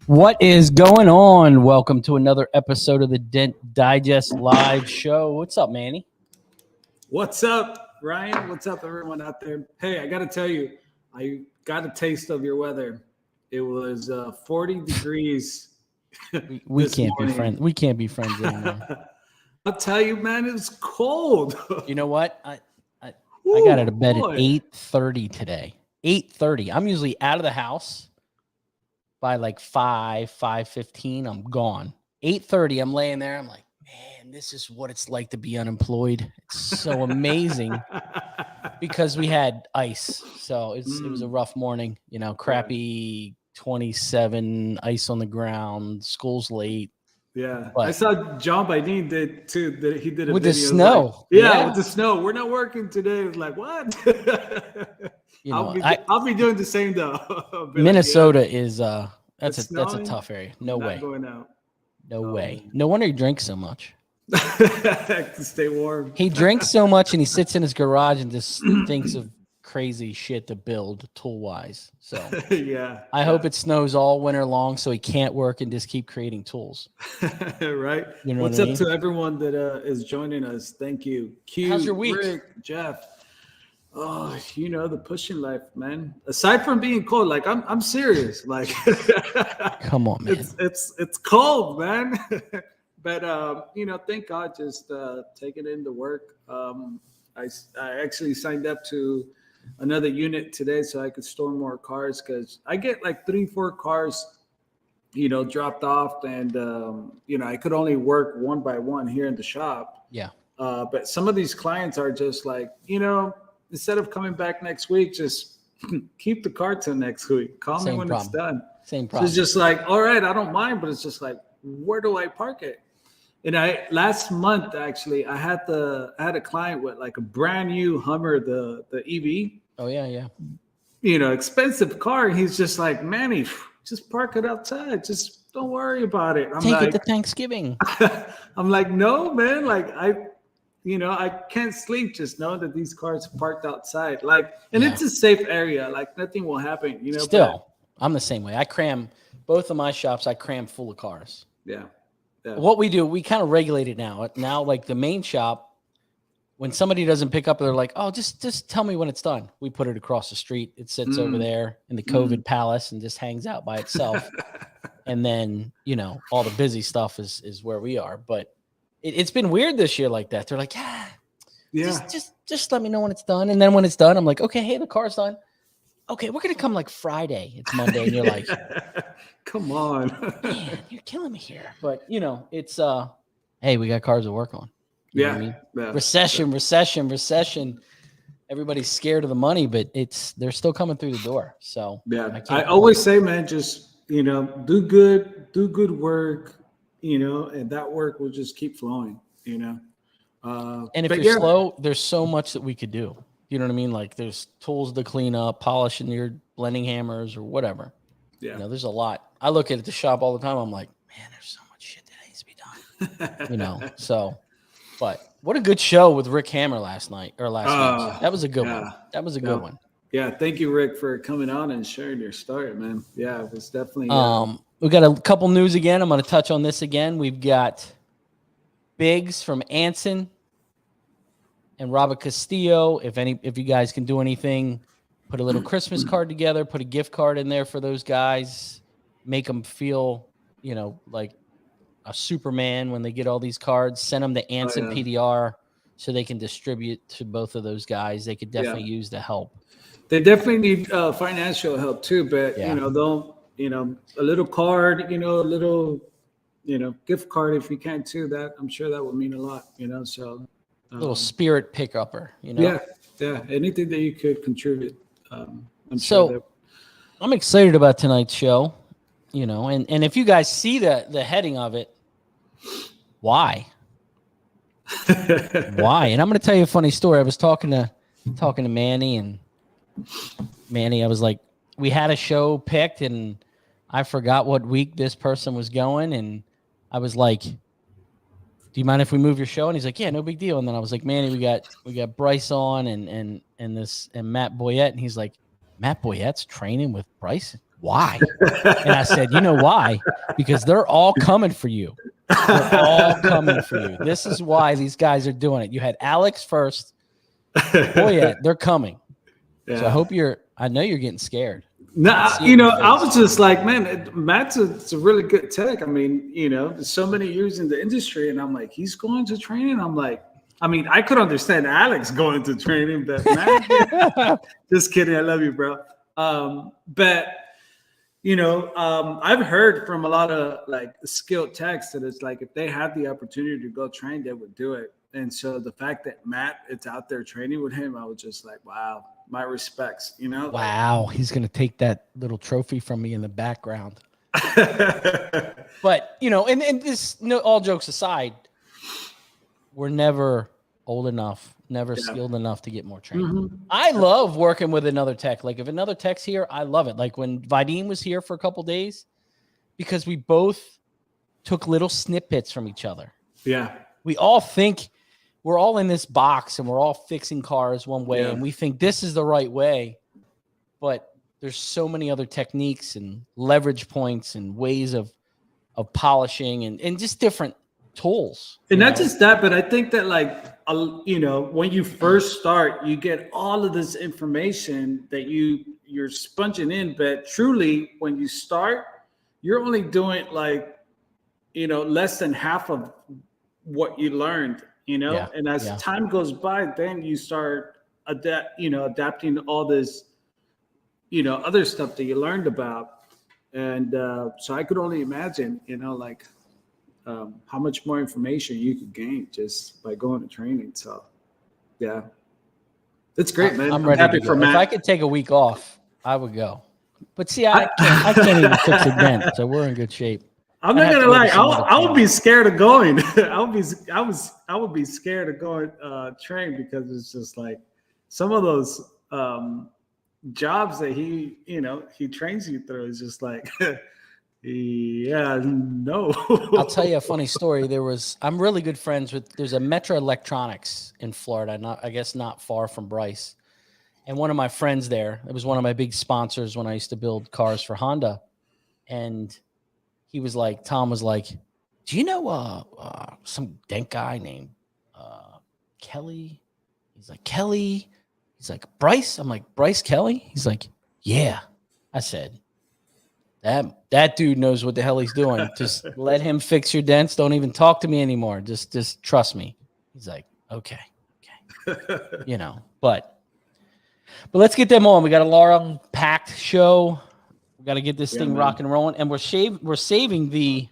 What is going on? Welcome to another episode of the Dent Digest live show. What's up, Manny? What's up, Ryan? What's up, everyone out there? Hey, I got to tell you, I got a taste of your weather. It was 40 degrees. We can't be friends. We can't be friends anymore. I'll tell you, man, it's cold. You know what? I got out of bed at 8:30 today. 8:30. I'm usually out of the house by like 5:15. I'm gone. 8:30. I'm laying there. I'm like, man, this is what it's like to be unemployed. It's so amazing because we had ice. So it was a rough morning. You know, crappy 27 ice on the ground. School's late. Yeah, but I saw John Biden did too. He did a with video the snow. Like, yeah, with the snow. We're not working today. It's like what? You know, I'll be doing the same though. Minnesota is that's a tough area. No way. Going out. No way. No wonder he drinks so much. To stay warm. He drinks so much and he sits in his garage and just thinks of crazy shit to build tool wise. So yeah. I hope it snows all winter long so he can't work and just keep creating tools. Right. You know What's what I up mean? to everyone that is joining us? Thank you. Q, how's your week? Rick, Jeff. Oh, you know, the pushing life, man. Aside from being cold, like I'm serious. Like come on, man. It's cold, man. But you know, thank God just taking it into work. I actually signed up to another unit today so I could store more cars because I get like 3-4 cars, you know, dropped off, and you know, I could only work one by one here in the shop. Yeah. But some of these clients are just like, you know, instead of coming back next week, just keep the car till next week. Call me when it's done. Same problem. So it's just like, all right, I don't mind, but it's just like, where do I park it? And last month actually, I had a client with like a brand new Hummer, the EV. Oh yeah. You know, expensive car. And he's just like, Manny, just park it outside. Just don't worry about it. Take it to Thanksgiving. I'm like, no, man. Like I can't sleep just knowing that these cars are parked outside. Like, and it's a safe area. Like nothing will happen. You know. Still, I'm the same way. I cram both of my shops. I cram full of cars. Yeah. Yeah. What we do, we kind of regulate it now. Now, like the main shop, when somebody doesn't pick up, they're like, "Oh, just tell me when it's done." We put it across the street. It sits over there in the COVID palace and just hangs out by itself. And then, you know, all the busy stuff is where we are. But it's been weird this year like that. They're like, just let me know when it's done. And then when it's done, I'm like, okay, hey, the car's done. Okay, we're gonna come like Friday. It's Monday, and you're like, come on, man, you're killing me here. But you know, it's hey, we got cars to work on. You know what I mean? Recession. Everybody's scared of the money, but they're still coming through the door. So yeah, I always say, man, just you know, do good work, you know, and that work will just keep flowing, you know. And if you're slow, there's so much that we could do. You know what I mean? Like there's tools to clean up, polishing your blending hammers or whatever. Yeah. You know, there's a lot. I look at the shop all the time. I'm like, man, there's so much shit that needs to be done. You know, so, but what a good show with Rick Hammer last week. That was a good one. That was a good one. Yeah. Thank you, Rick, for coming on and sharing your story, man. Yeah, it was definitely. We got a couple news again. I'm going to touch on this again. We've got Biggs from Anson and Robert Castillo. If you guys can do anything, put a little Christmas card together, put a gift card in there for those guys, make them feel, you know, like a Superman when they get all these cards. Send them to Anson MPDR so they can distribute to both of those guys. They could definitely use the help. They definitely need financial help too, but you know, a little card, you know, a little, you know, gift card if you can too. That I'm sure that would mean a lot, you know. So. Little spirit pick-upper, you know? Yeah. Anything that you could contribute. I'm excited about tonight's show, you know, and if you guys see the heading of it, why? Why? And I'm going to tell you a funny story. I was talking to Manny, and Manny, I was like, we had a show picked, and I forgot what week this person was going, and I was like, do you mind if we move your show? And he's like, yeah, no big deal. And then I was like, Manny, we got Bryce on and Matt Boyette. And he's like, Matt Boyette's training with Bryce? why? And I said, you know why? Because they're all coming for you. They're all coming for you. This is why these guys are doing it. You had Alex first. Boyette, they're coming. Yeah. So I know you're getting scared. No, you know, I was just like, man, Matt's a really good tech. I mean, you know, there's so many years in the industry, and I'm like, he's going to training. I'm like, I mean, I could understand Alex going to training, but Matt, just kidding. I love you, bro. But you know, I've heard from a lot of like skilled techs that it's like if they had the opportunity to go train, they would do it. And so the fact that Matt is out there training with him, I was just like, wow, my respects, you know? Wow. He's going to take that little trophy from me in the background. But, you know, and this, all jokes aside, we're never old enough, never skilled enough to get more training. Mm-hmm. I love working with another tech. Like if another tech's here, I love it. Like when Vadim was here for a couple days, because we both took little snippets from each other. Yeah. We all think we're all in this box and we're all fixing cars one way and we think this is the right way, but there's so many other techniques and leverage points and ways of polishing and just different tools. And not just that, but I think that like, you know, when you first start, you get all of this information that you're sponging in, but truly when you start, you're only doing like, you know, less than half of what you learned. You know, and as time goes by, then you start adapting all this, you know, other stuff that you learned about. And so I could only imagine, you know, like how much more information you could gain just by going to training. So, yeah, it's great, man. I'm ready happy for Matt. If I could take a week off, I would go. But see, I can't even fix a dent, so we're in good shape. I'm not gonna lie. I would be scared of going. I would be scared of going train because it's just like some of those jobs that he trains you through is just like, no. I'll tell you a funny story. I'm really good friends with. There's a Metro Electronics in Florida. I guess not far from Bryce, and one of my friends there. It was one of my big sponsors when I used to build cars for Honda, and he was like, Tom was like, do you know some dent guy named Kelly? He's like, Kelly. He's like, Bryce. I'm like, Bryce Kelly? He's like, yeah. I said, that dude knows what the hell he's doing. Just let him fix your dents. Don't even talk to me anymore. Just trust me. He's like, okay. You know, but let's get them on. We got a long packed show. We got to get this thing rock and rolling, and we're saving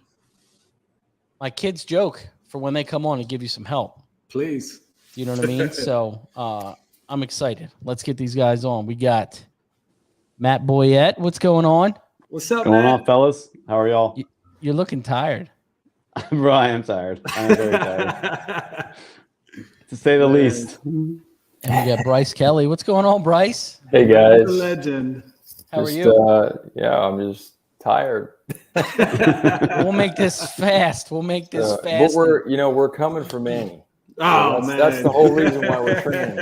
my kids' joke for when they come on and give you some help. Please, you know what I mean. So I'm excited. Let's get these guys on. We got Matt Boyette. What's going on? What's up, going on, fellas? How are y'all? You're looking tired. Bro, I am tired. I am very tired, to say the least. And we got Bryce Kelly. What's going on, Bryce? Hey guys. Legend. How are you? Yeah, I'm just tired. We'll make this fast. Fast. But we're coming for Manny. Oh, man. That's the whole reason why we're training.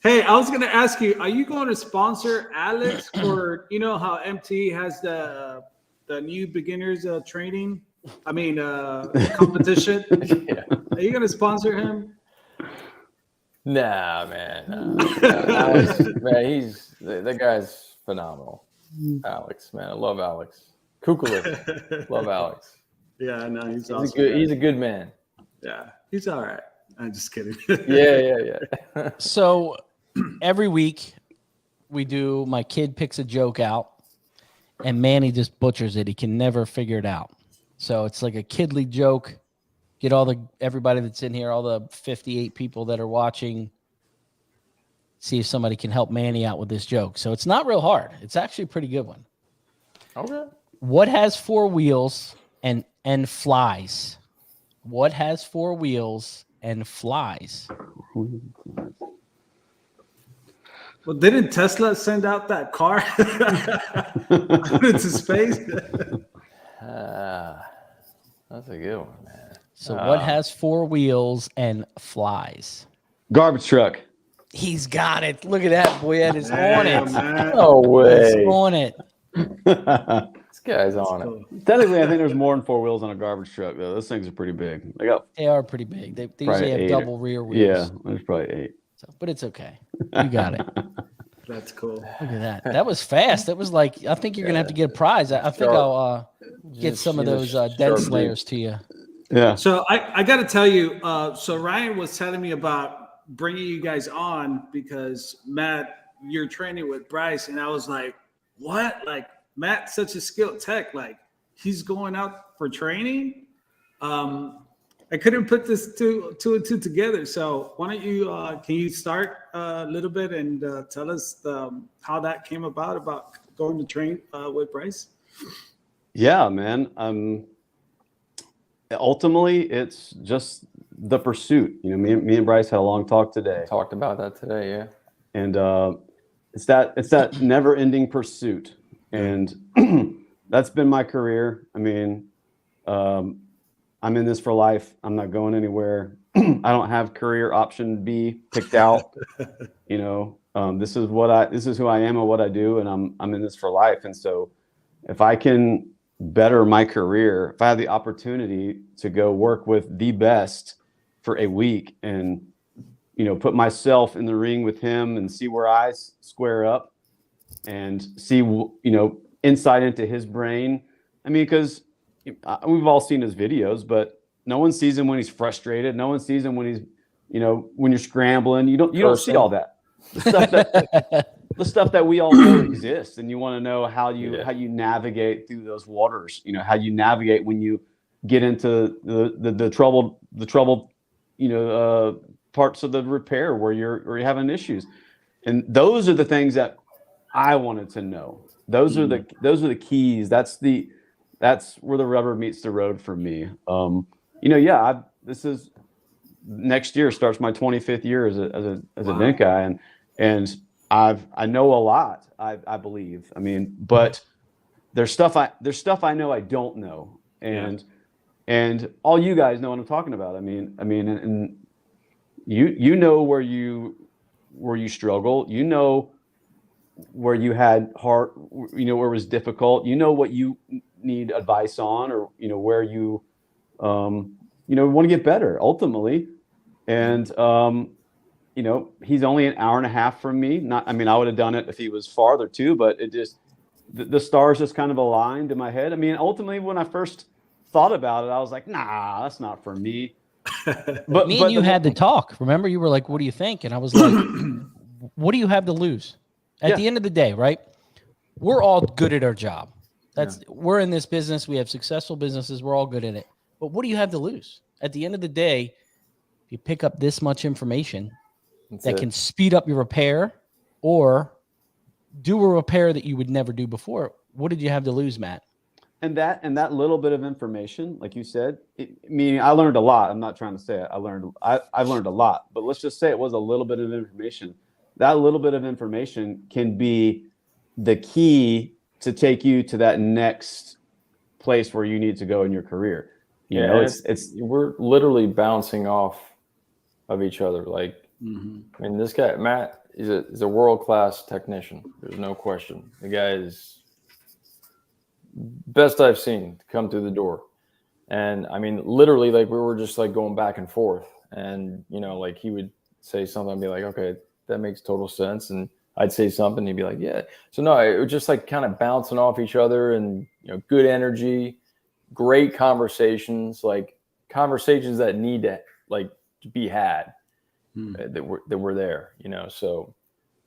Hey, I was going to ask you, are you going to sponsor Alex for, you know how MT has the new beginners training? I mean, competition. Yeah. Are you going to sponsor him? Nah, man. Alex, man, that guy's phenomenal. Alex, man, I love Alex. Kukula, love Alex. Yeah, no, he's awesome. He's a good man. Yeah, he's all right. I'm just kidding. Yeah. So every week my kid picks a joke out, and Manny just butchers it. He can never figure it out. So it's like a kidly joke. Get everybody that's in here, all the 58 people that are watching, see if somebody can help Manny out with this joke. So it's not real hard. It's actually a pretty good one. Okay. What has 4 wheels and flies? What has 4 wheels and flies? Well, didn't Tesla send out that car into space? That's a good one, man. So what has 4 wheels and flies? Garbage truck. He's got it. Look at that. Boyette is on it. Man. No way. He's on it. This guy's on it. Cool. Technically, I think there's more than 4 wheels on a garbage truck, though. Those things are pretty big. They got They are pretty big. They probably usually have 8. double rear wheels. Yeah, there's probably 8. So, but it's okay. You got it. That's cool. Look at that. That was fast. That was like, I think you're gonna have to get a prize. I think Sharp. I'll get Just some of use a those sharp dent dude. slayers to you. Yeah. So I got to tell you, so Ryan was telling me about bringing you guys on because Matt, you're training with Bryce, and I was like, what? Like Matt's such a skilled tech, like he's going out for training. I couldn't put this two and two together. So why don't you can you start a little bit and tell us how that came about going to train with Bryce? Yeah, man. Ultimately, it's just the pursuit. You know, me and Bryce had a long talk today, Talked about that today, yeah. and it's that never-ending pursuit, and that's been my career. I mean, I'm in this for life. I'm not going anywhere. I don't have career option B picked out. You know, this is who I am and what I do, and I'm in this for life. And so, if I can better my career, if I have the opportunity to go work with the best for a week and, you know, put myself in the ring with him and see where I square up and see, you know, insight into his brain. I mean, because we've all seen his videos, but no one sees him when he's frustrated. No one sees him when he's, you know, when you're scrambling. You don't see all that. The stuff that we all know exists, and you want to know how you navigate through those waters. You know, how you navigate when you get into the troubled, you know, parts of the repair where you're having issues. And those are the things that I wanted to know. Those are the keys. That's where the rubber meets the road for me. You know, yeah, this is next year starts my 25th year as a dent guy, and I know a lot. I believe. I mean, but there's stuff I know I don't know, and all you guys know what I'm talking about. I mean, and you know where you struggle. You know where you had hard. You know where it was difficult. You know what you need advice on, or you know where you want to get better ultimately, and you know, he's only an hour and a half from me. I would have done it if he was farther too, but it just, the stars just kind of aligned in my head. I mean, ultimately when I first thought about it, I was like, nah, that's not for me. But Me and you had to talk. Remember, you were like, what do you think? And I was like, what do you have to lose? At the end of the day, right? We're all good at our job. We're in this business. We have successful businesses. We're all good at it. But what do you have to lose? At the end of the day, if you pick up this much information, that can speed up your repair or do a repair that you would never do before. What did you have to lose, Matt? And that little bit of information, like you said, meaning I learned a lot. I'm not trying to say it. I learned a lot, but let's just say it was a little bit of information. That little bit of information can be the key to take you to that next place where you need to go in your career. You know, it's we're literally bouncing off of each other. Like, I mean, this guy, Matt, is a world-class technician. There's no question. The guy is best I've seen come through the door. And I mean, literally, like we were just like going back and forth. And, you know, like he would say something and be like, okay, that makes total sense. And I'd say something and he'd be like, yeah. So no, it was just like kind of bouncing off each other and, you know, good energy, great conversations, like conversations that need to like be had. That were there, you know. So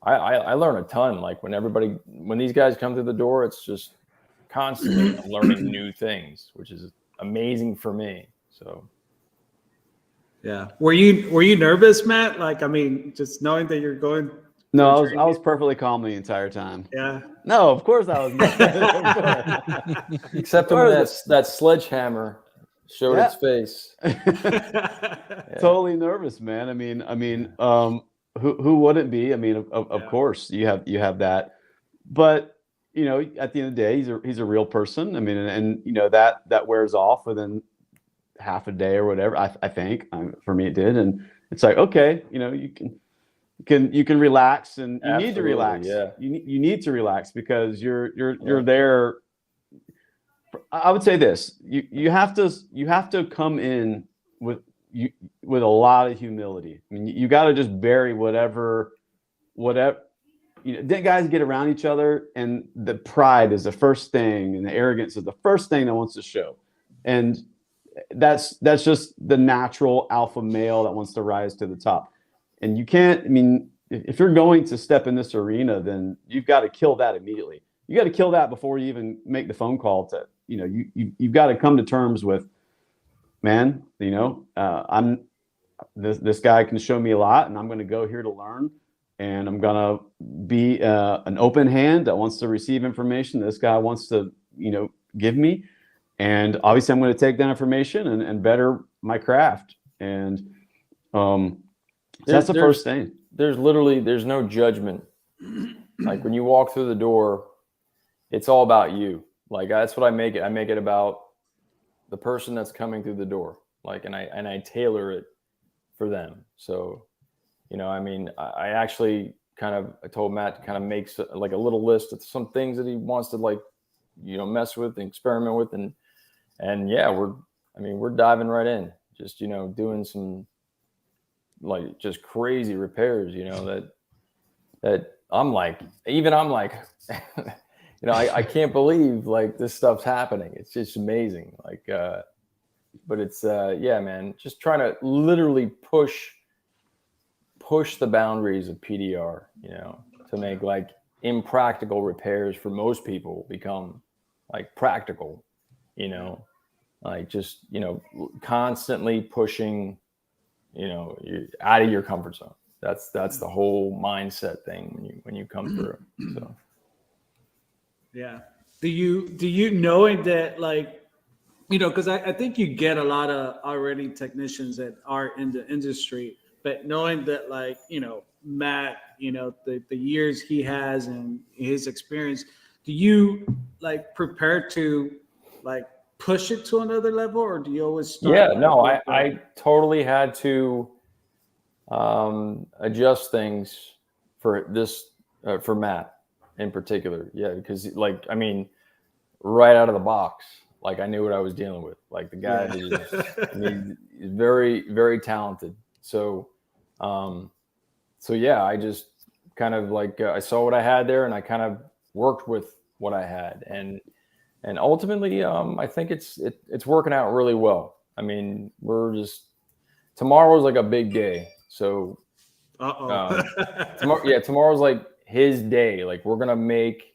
I learn a ton. Like when these guys come through the door, it's just constantly learning new things, which is amazing for me. So yeah. Were you nervous, Matt? Like, I mean, just knowing that you're going. No, I was perfectly calm the entire time. Yeah. No, of course I was. Except when that sledgehammer showed its face. Totally nervous, man. I mean, who wouldn't be? I mean, of course you have that, but you know, at the end of the day, he's a real person. I mean, and you know that wears off within half a day or whatever. I think for me it did, and it's like, okay, you know, you can you can relax, and you need to Absolutely, relax. yeah. You need to relax because you're there. I would say this: you have to come in with with a lot of humility. I mean, you got to just bury whatever. Dent guys get around each other, and the pride is the first thing, and the arrogance is the first thing that wants to show, and that's just the natural alpha male that wants to rise to the top. And you can't. I mean, if you're going to step in this arena, then you've got to kill that immediately. You got to kill that before you even make the phone call to. You've got to come to terms with, man. I'm this guy can show me a lot, and I'm going to go here to learn. And I'm going to be an open hand that wants to receive information this guy wants to, give me. And obviously I'm going to take that information and better my craft. And so that's the first thing. There's no judgment. Like when you walk through the door, it's all about you. Like that's what I make it. I make it about the person that's coming through the door. Like, and I tailor it for them. So, I actually I told Matt to kind of make like a little list of some things that he wants to mess with and experiment with. And yeah, we're diving right in, just, doing some just crazy repairs, that I'm like, I can't believe this stuff's happening. It's just amazing. But it's, yeah, man, just trying to literally push the boundaries of PDR, to make impractical repairs for most people become practical, just, constantly pushing, out of your comfort zone. That's the whole mindset thing when you come through. So. Yeah. Do you knowing that because I think you get a lot of already technicians that are in the industry, but knowing that Matt, the years he has and his experience, do you prepare to push it to another level, or do you always start? Yeah, no, I totally had to adjust things for this, for Matt in particular. Yeah, because right out of the box, I knew what I was dealing with. The guy is very, very talented. So yeah, I just kind of I saw what I had there, and I kind of worked with what I had, and ultimately, I think it's working out really well. Tomorrow's a big day. So, tomorrow's his day. We're gonna make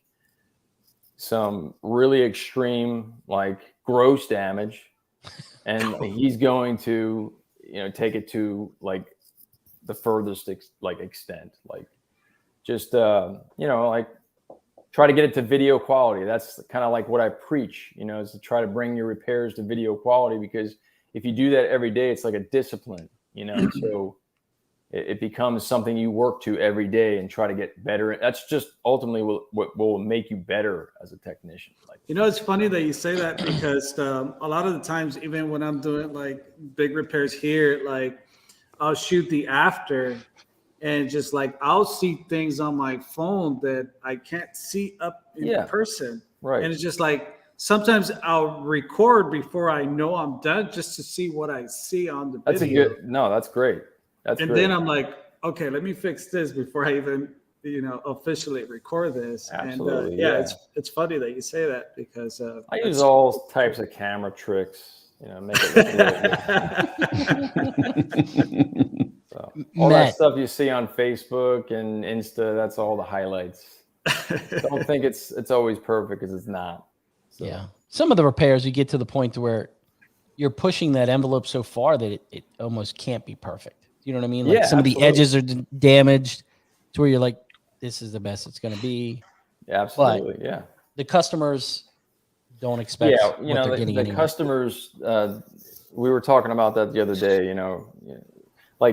some really extreme, gross damage, and he's going to, take it to the furthest extent, just try to get it to video quality. That's kind of what I preach, is to try to bring your repairs to video quality, because if you do that every day, it's like a discipline, so it becomes something you work to every day and try to get better. That's just ultimately what will make you better as a technician. It's funny that you say that, because a lot of the times, even when I'm doing big repairs here, I'll shoot the after, and just I'll see things on my phone that I can't see up in person. Right. And it's just sometimes I'll record before I know I'm done, just to see what I see on the video. That's great. Then I'm okay, let me fix this before I even, officially record this. Absolutely. And it's funny that you say that, because I use all types of camera tricks, make it look so, all that stuff you see on Facebook and Insta, that's all the highlights. Don't think it's always perfect, because it's not. So. Yeah. Some of the repairs, you get to the point to where you're pushing that envelope so far that it almost can't be perfect. You know what I mean? Some of the edges are damaged to where you're like, this is the best it's going to be. Yeah, absolutely. But the customers don't expect what they're getting anyway. Customers, we were talking about that the other day,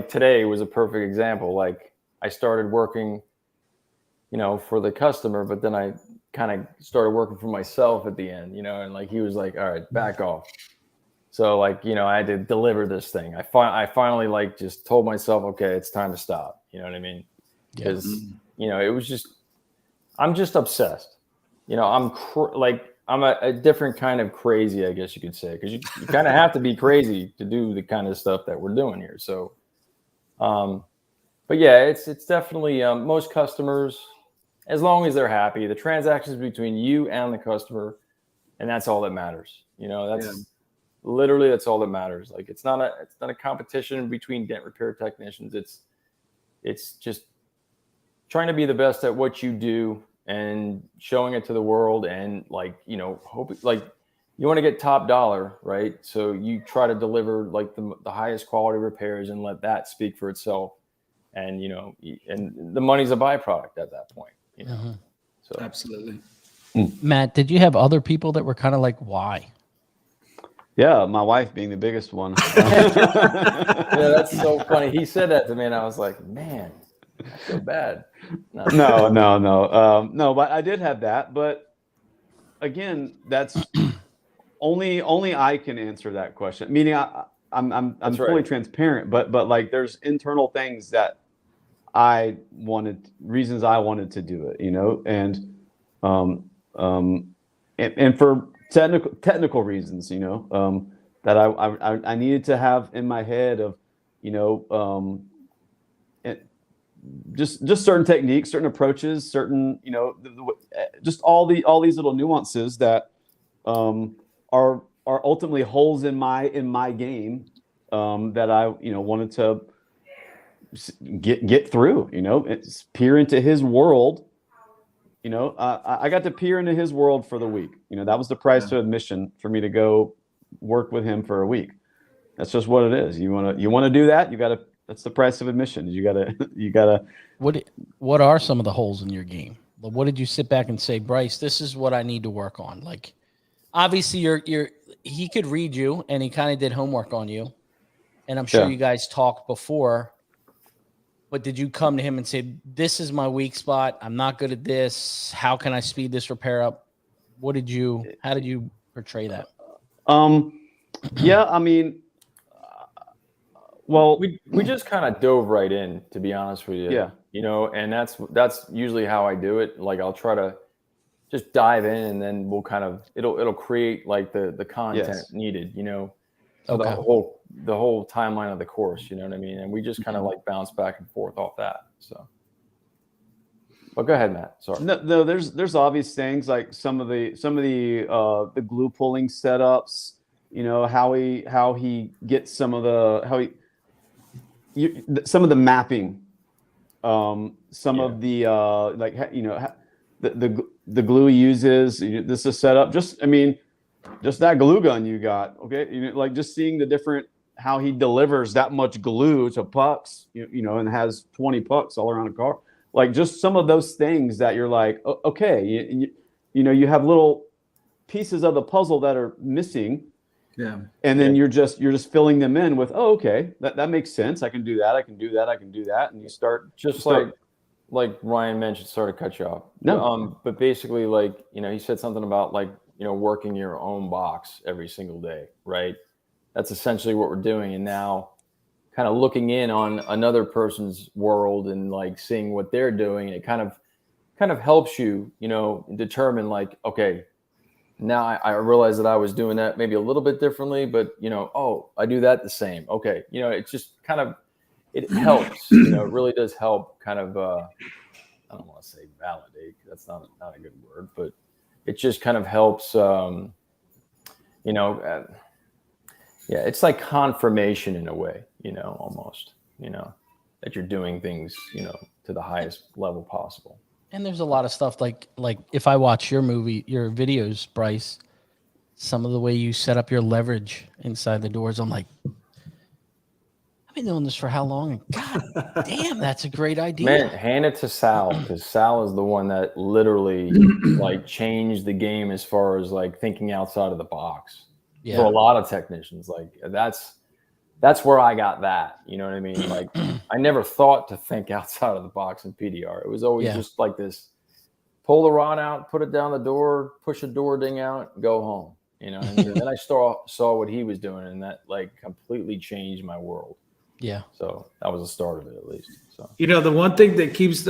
today was a perfect example. I started working, for the customer, but then I kind of started working for myself at the end, and he was all right, back off. So I had to deliver this thing. I finally just told myself, okay, it's time to stop. You know what I mean? because it was just, I'm just obsessed. I'm I'm a different kind of crazy, I guess you could say, because you kind of have to be crazy to do the kind of stuff that we're doing here. So, but yeah, it's definitely most customers, as long as they're happy, the transactions between you and the customer, and that's all that matters. Literally, that's all that matters. Like it's not a competition between dent repair technicians. It's just trying to be the best at what you do and showing it to the world, and hope you want to get top dollar, right? So you try to deliver like the highest quality repairs and let that speak for itself. And and the money's a byproduct at that point. So absolutely. Matt, did you have other people that were kind of like, why? Yeah, my wife being the biggest one. Yeah, that's so funny. He said that to me, and I was like, man, I feel bad. No, but I did have that. But again, that's only I can answer that question. Meaning, I'm fully transparent, but like there's internal things that reasons I wanted to do it, and for technical reasons, that I needed to have in my head of, just certain techniques, certain approaches, certain, just all these little nuances that are ultimately holes in my game, that I wanted to get through. It's peer into his world. I got to peer into his world for the week. That was the price to admission for me to go work with him for a week. That's just what it is. You want to do that, that's the price of admission. You gotta. What are some of the holes in your game? What did you sit back and say, Bryce, this is what I need to work on? Like, obviously he could read you, and he kind of did homework on you, and I'm sure you guys talked before. But did you come to him and say, this is my weak spot, I'm not good at this, how can I speed this repair up? How did you portray that? Yeah, I mean, well, we just kind of dove right in, to be honest with you. Yeah. And that's usually how I do it. Like I'll try to just dive in, and then we'll kind of it'll create like the content needed, for the whole timeline of the course, you know what I mean? And we just kind of like bounce back and forth off that. So, but go ahead, Matt. Sorry. No, there's obvious things like some of the glue pulling setups, how he gets some of the mapping, some of the the glue he uses. This is set up. Just that glue gun you got, okay? Like just seeing the different, how he delivers that much glue to pucks, and has 20 pucks all around a car. Like just some of those things that you're like, okay, you have little pieces of the puzzle that are missing. Yeah. And then you're just filling them in with, okay, that makes sense. I can do that. I can do that. I can do that. And you start like Ryan mentioned, sorry to cut you off. No. But basically, like, he said something about like, working your own box every single day, right? That's essentially what we're doing. And now kind of looking in on another person's world and like seeing what they're doing, it kind of helps you, determine like, okay, now I realize that I was doing that maybe a little bit differently, but I do that the same. Okay. It's just kind of, it helps, it really does help kind of, I don't want to say validate, that's not a good word, but it just kind of helps, it's like confirmation in a way, almost, that you're doing things, to the highest level possible. And there's a lot of stuff like if I watch your videos, Bryce, some of the way you set up your leverage inside the doors, I'm like, I've been doing this for how long? And God damn, that's a great idea. Man, hand it to Sal, because Sal is the one that literally like changed the game as far as like thinking outside of the box. Yeah. For a lot of technicians. Like that's where I got that. You know what I mean? Like I never thought to think outside of the box in PDR. It was always just like this: pull the rod out, put it down the door, push a door ding out, go home. And then I saw what he was doing, and that like completely changed my world. Yeah. So that was the start of it, at least. So The one thing that keeps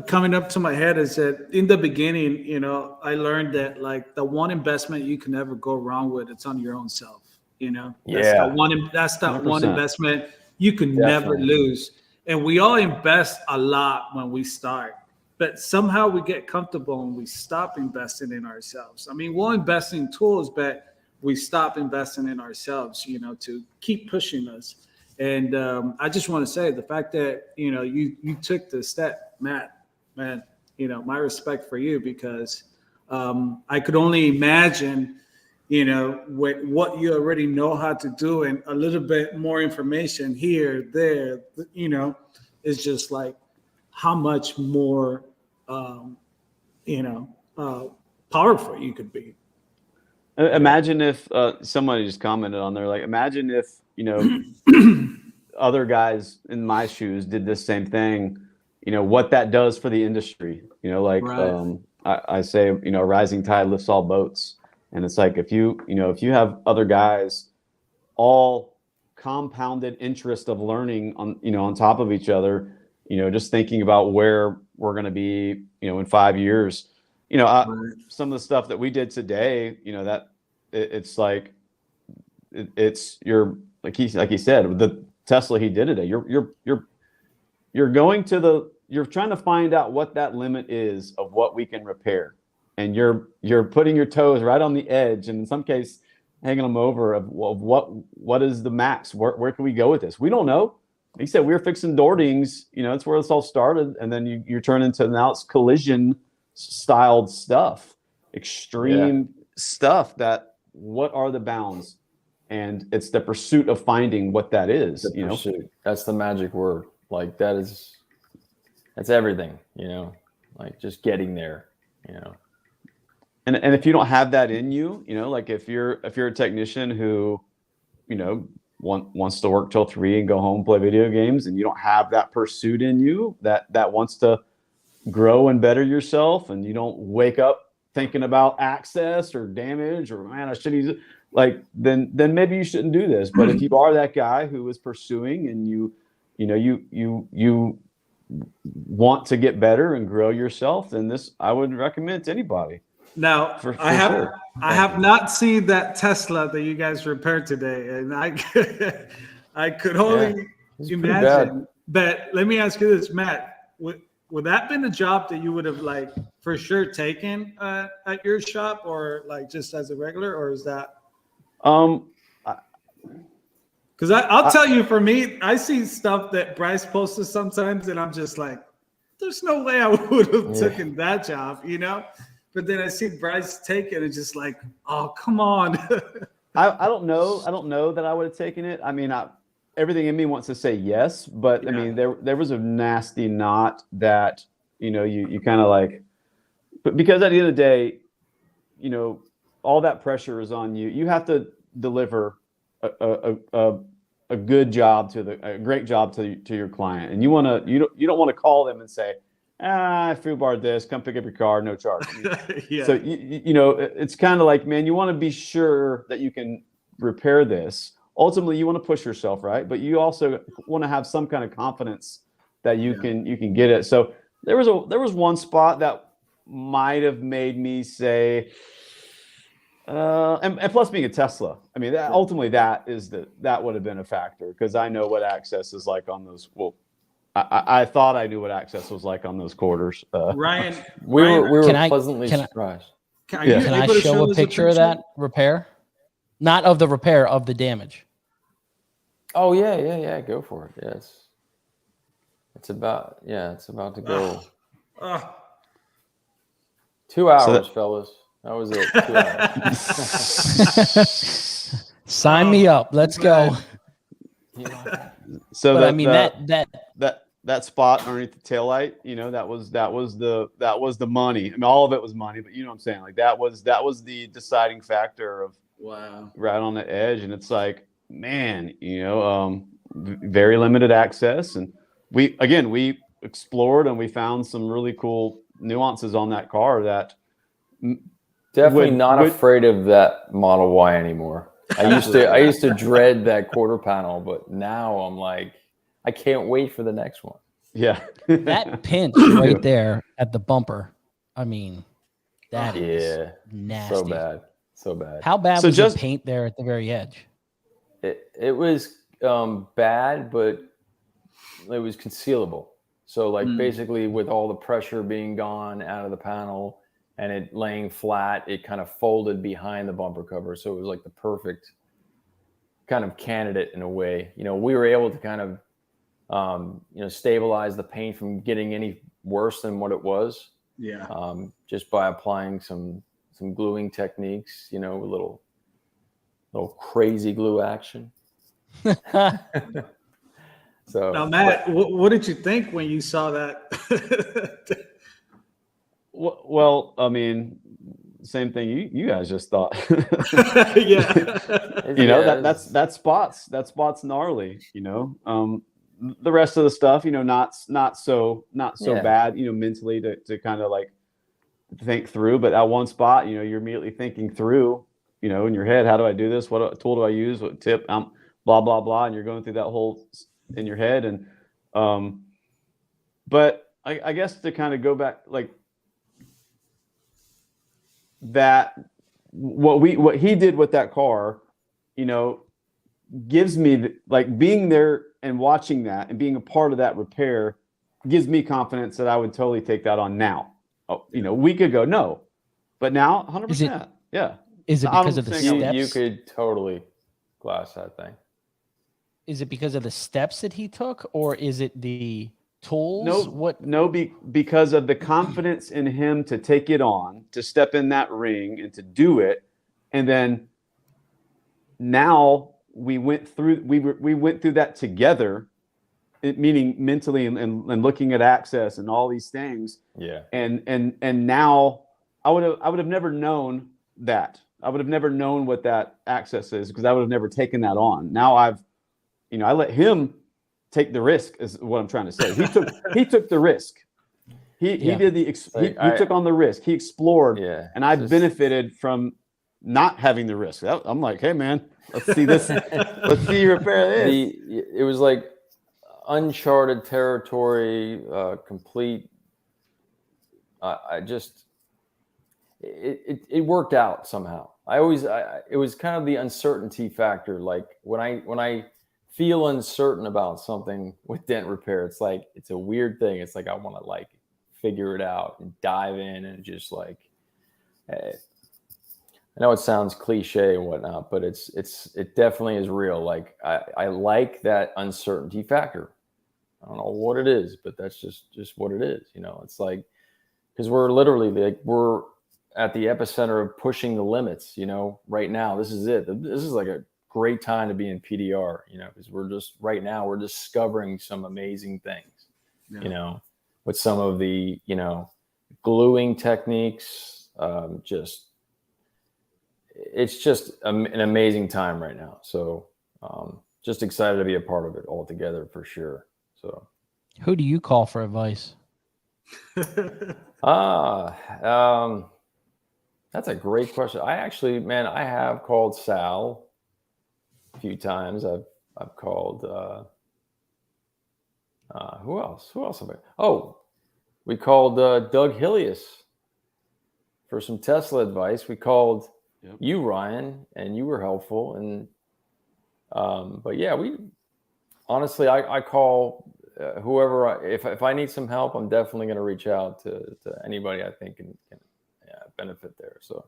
coming up to my head is that in the beginning, I learned that like the one investment you can never go wrong with, it's on your own self. That's Yeah. that one 100%. investment you can never Definitely. lose. And we all invest a lot when we start, but somehow we get comfortable and we stop investing in ourselves. I mean, we'll invest in tools, but we stop investing in ourselves, to keep pushing us. And I just want to say the fact that, you took the step, Matt, man, my respect for you, because I could only imagine, with what you already know how to do and a little bit more information here, there, is just like how much more, powerful you could be. Imagine if somebody just commented on there, like, imagine if, other guys in my shoes did this same thing, what that does for the industry, Right. I say, a rising tide lifts all boats. And it's like, if you have other guys all compounded interest of learning on top of each other, just thinking about where we're going to be, in 5 years, Right. some of the stuff that we did today, that it's like, it's your, like he said, the Tesla he did today, you're going to you're trying to find out what that limit is of what we can repair. And you're putting your toes right on the edge, and in some case, hanging them over of what is the max? Where can we go with this? We don't know. He said we were fixing door dings. That's where this all started, and then you turn into now it's collision styled stuff, extreme stuff. That what are the bounds? And it's the pursuit of finding what that is. The pursuit. That's the magic word. Like that's everything. Like just getting there. And if you don't have that in you, like if you're a technician who, wants to work till 3 and go home, play video games, and you don't have that pursuit in you that wants to grow and better yourself, and you don't wake up thinking about access or damage or man, I should use it, like then maybe you shouldn't do this. But if you are that guy who is pursuing and you want to get better and grow yourself, then this I would recommend to anybody. Now, For I have sure. I have not seen that Tesla that you guys repaired today, and I could only it's pretty imagine. But let me ask you this, Matt: would that been a job that you would have like for sure taken at your shop, or like just as a regular, or is that? Because I'll tell you, for me, I see stuff that Bryce posted sometimes, and I'm just like, there's no way I would have taken that job, But then I see Bryce take it, and just like, oh, come on. I don't know. I don't know that I would have taken it. I mean, everything in me wants to say yes, but I mean, there was a nasty knot that, you kind of like, but because at the end of the day, all that pressure is on you. You have to deliver a good job a great job to your client. And you don't want to call them and say, I foobarred this, come pick up your car, no charge. So, it's kind of like, man, you want to be sure that you can repair this. Ultimately, you want to push yourself, right? But you also want to have some kind of confidence that you can get it. So there was one spot that might have made me say, and plus being a Tesla, I mean, ultimately that would have been a factor, because I know what access is like on those. Well, I thought I knew what access was like on those quarters. Ryan, we were Can pleasantly can I- surprised. can Can I able to show a us picture of that repair? Not of the repair, of the damage. Oh yeah. Go for it. Yes. It's about to go. 2 hours, fellas. That was it. 2 hours. Sign me up. Let's go. So But that, I mean that spot underneath the taillight, that was the money. I mean, all of it was money, but you know what I'm saying? Like that was the deciding factor of Wow. right on the edge. And it's like, man, very limited access. And we explored and we found some really cool nuances on that car that Definitely not afraid of that Model Y anymore. I used to dread that quarter panel, but now I'm like, I can't wait for the next one. Yeah. That pinch right there at the bumper. I mean, that is nasty. So bad. So bad. How bad So was just- the paint there at the very edge? It was bad, but it was concealable. So like basically with all the pressure being gone out of the panel and it laying flat, it kind of folded behind the bumper cover. So it was like the perfect kind of candidate in a way. You know, we were able to kind of, stabilize the paint from getting any worse than what it was. Yeah. Just by applying some gluing techniques, a little crazy glue action. So Now, Matt, what did you think when you saw that? Well, I mean, same thing you guys just thought. Yeah. That spot's gnarly. The rest of the stuff, not so bad. Mentally to kind of like think through. But that one spot, you're immediately thinking through. In your head, how do I do this? What tool do I use? What tip? Blah blah blah, and you're going through that whole in your head. And but I guess to kind of go back, like that, what he did with that car, gives me like being there and watching that and being a part of that repair gives me confidence that I would totally take that on now. A week ago, no, but now 100%. Yeah. Is it because of the steps? You could totally glass that thing. Is it because of the steps that he took, or is it the tools? Because of the confidence in him to take it on, to step in that ring and to do it. And then now we went through that together, meaning mentally and looking at access and all these things. Yeah. And now I would have never known that. I would have never known what that access is because I would have never taken that on. Now I let him take the risk is what I'm trying to say. He took the risk. He took on the risk. He explored. Yeah. And I benefited from not having the risk. I'm like, hey man, let's see this. Let's see you repair this. It was like uncharted territory, complete. It worked out somehow. It was kind of the uncertainty factor. Like when I feel uncertain about something with dent repair, it's like, it's a weird thing. It's like, I want to like figure it out and dive in and just like, I know it sounds cliche and whatnot, but it definitely is real. Like I like that uncertainty factor. I don't know what it is, but that's just what it is. It's like, because we're literally like, we're at the epicenter of pushing the limits, right now. This is it. This is like a great time to be in PDR, because we're discovering some amazing things, with some of the, gluing techniques. It's just an amazing time right now. So just excited to be a part of it all together for sure. So who do you call for advice? That's a great question. I have called Sal a few times. I've called who else have I? Oh, we called Doug Hillius for some Tesla advice. We called you, Ryan, and you were helpful. And but yeah, honestly I call whoever. If I need some help, I'm definitely going to reach out to anybody I think can benefit there. So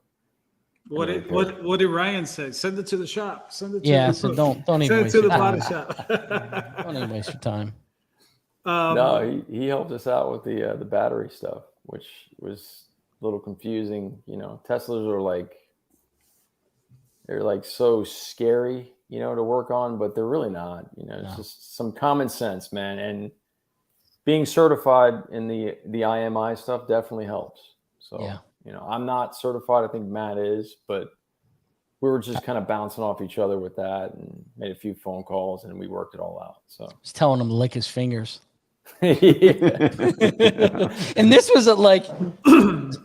what did Ryan say? Send it to the shop. Send it to so don't even send it to the waste body your shop. Don't even waste your time. No, he helped us out with the battery stuff, which was a little confusing. Teslas are like, they're like so scary, to work on, but they're really not. It's just some common sense, man. And being certified in the IMI stuff definitely helps. So yeah. I'm not certified. I think Matt is, but we were just kind of bouncing off each other with that and made a few phone calls and we worked it all out. So Just telling him to lick his fingers. yeah. And this was at like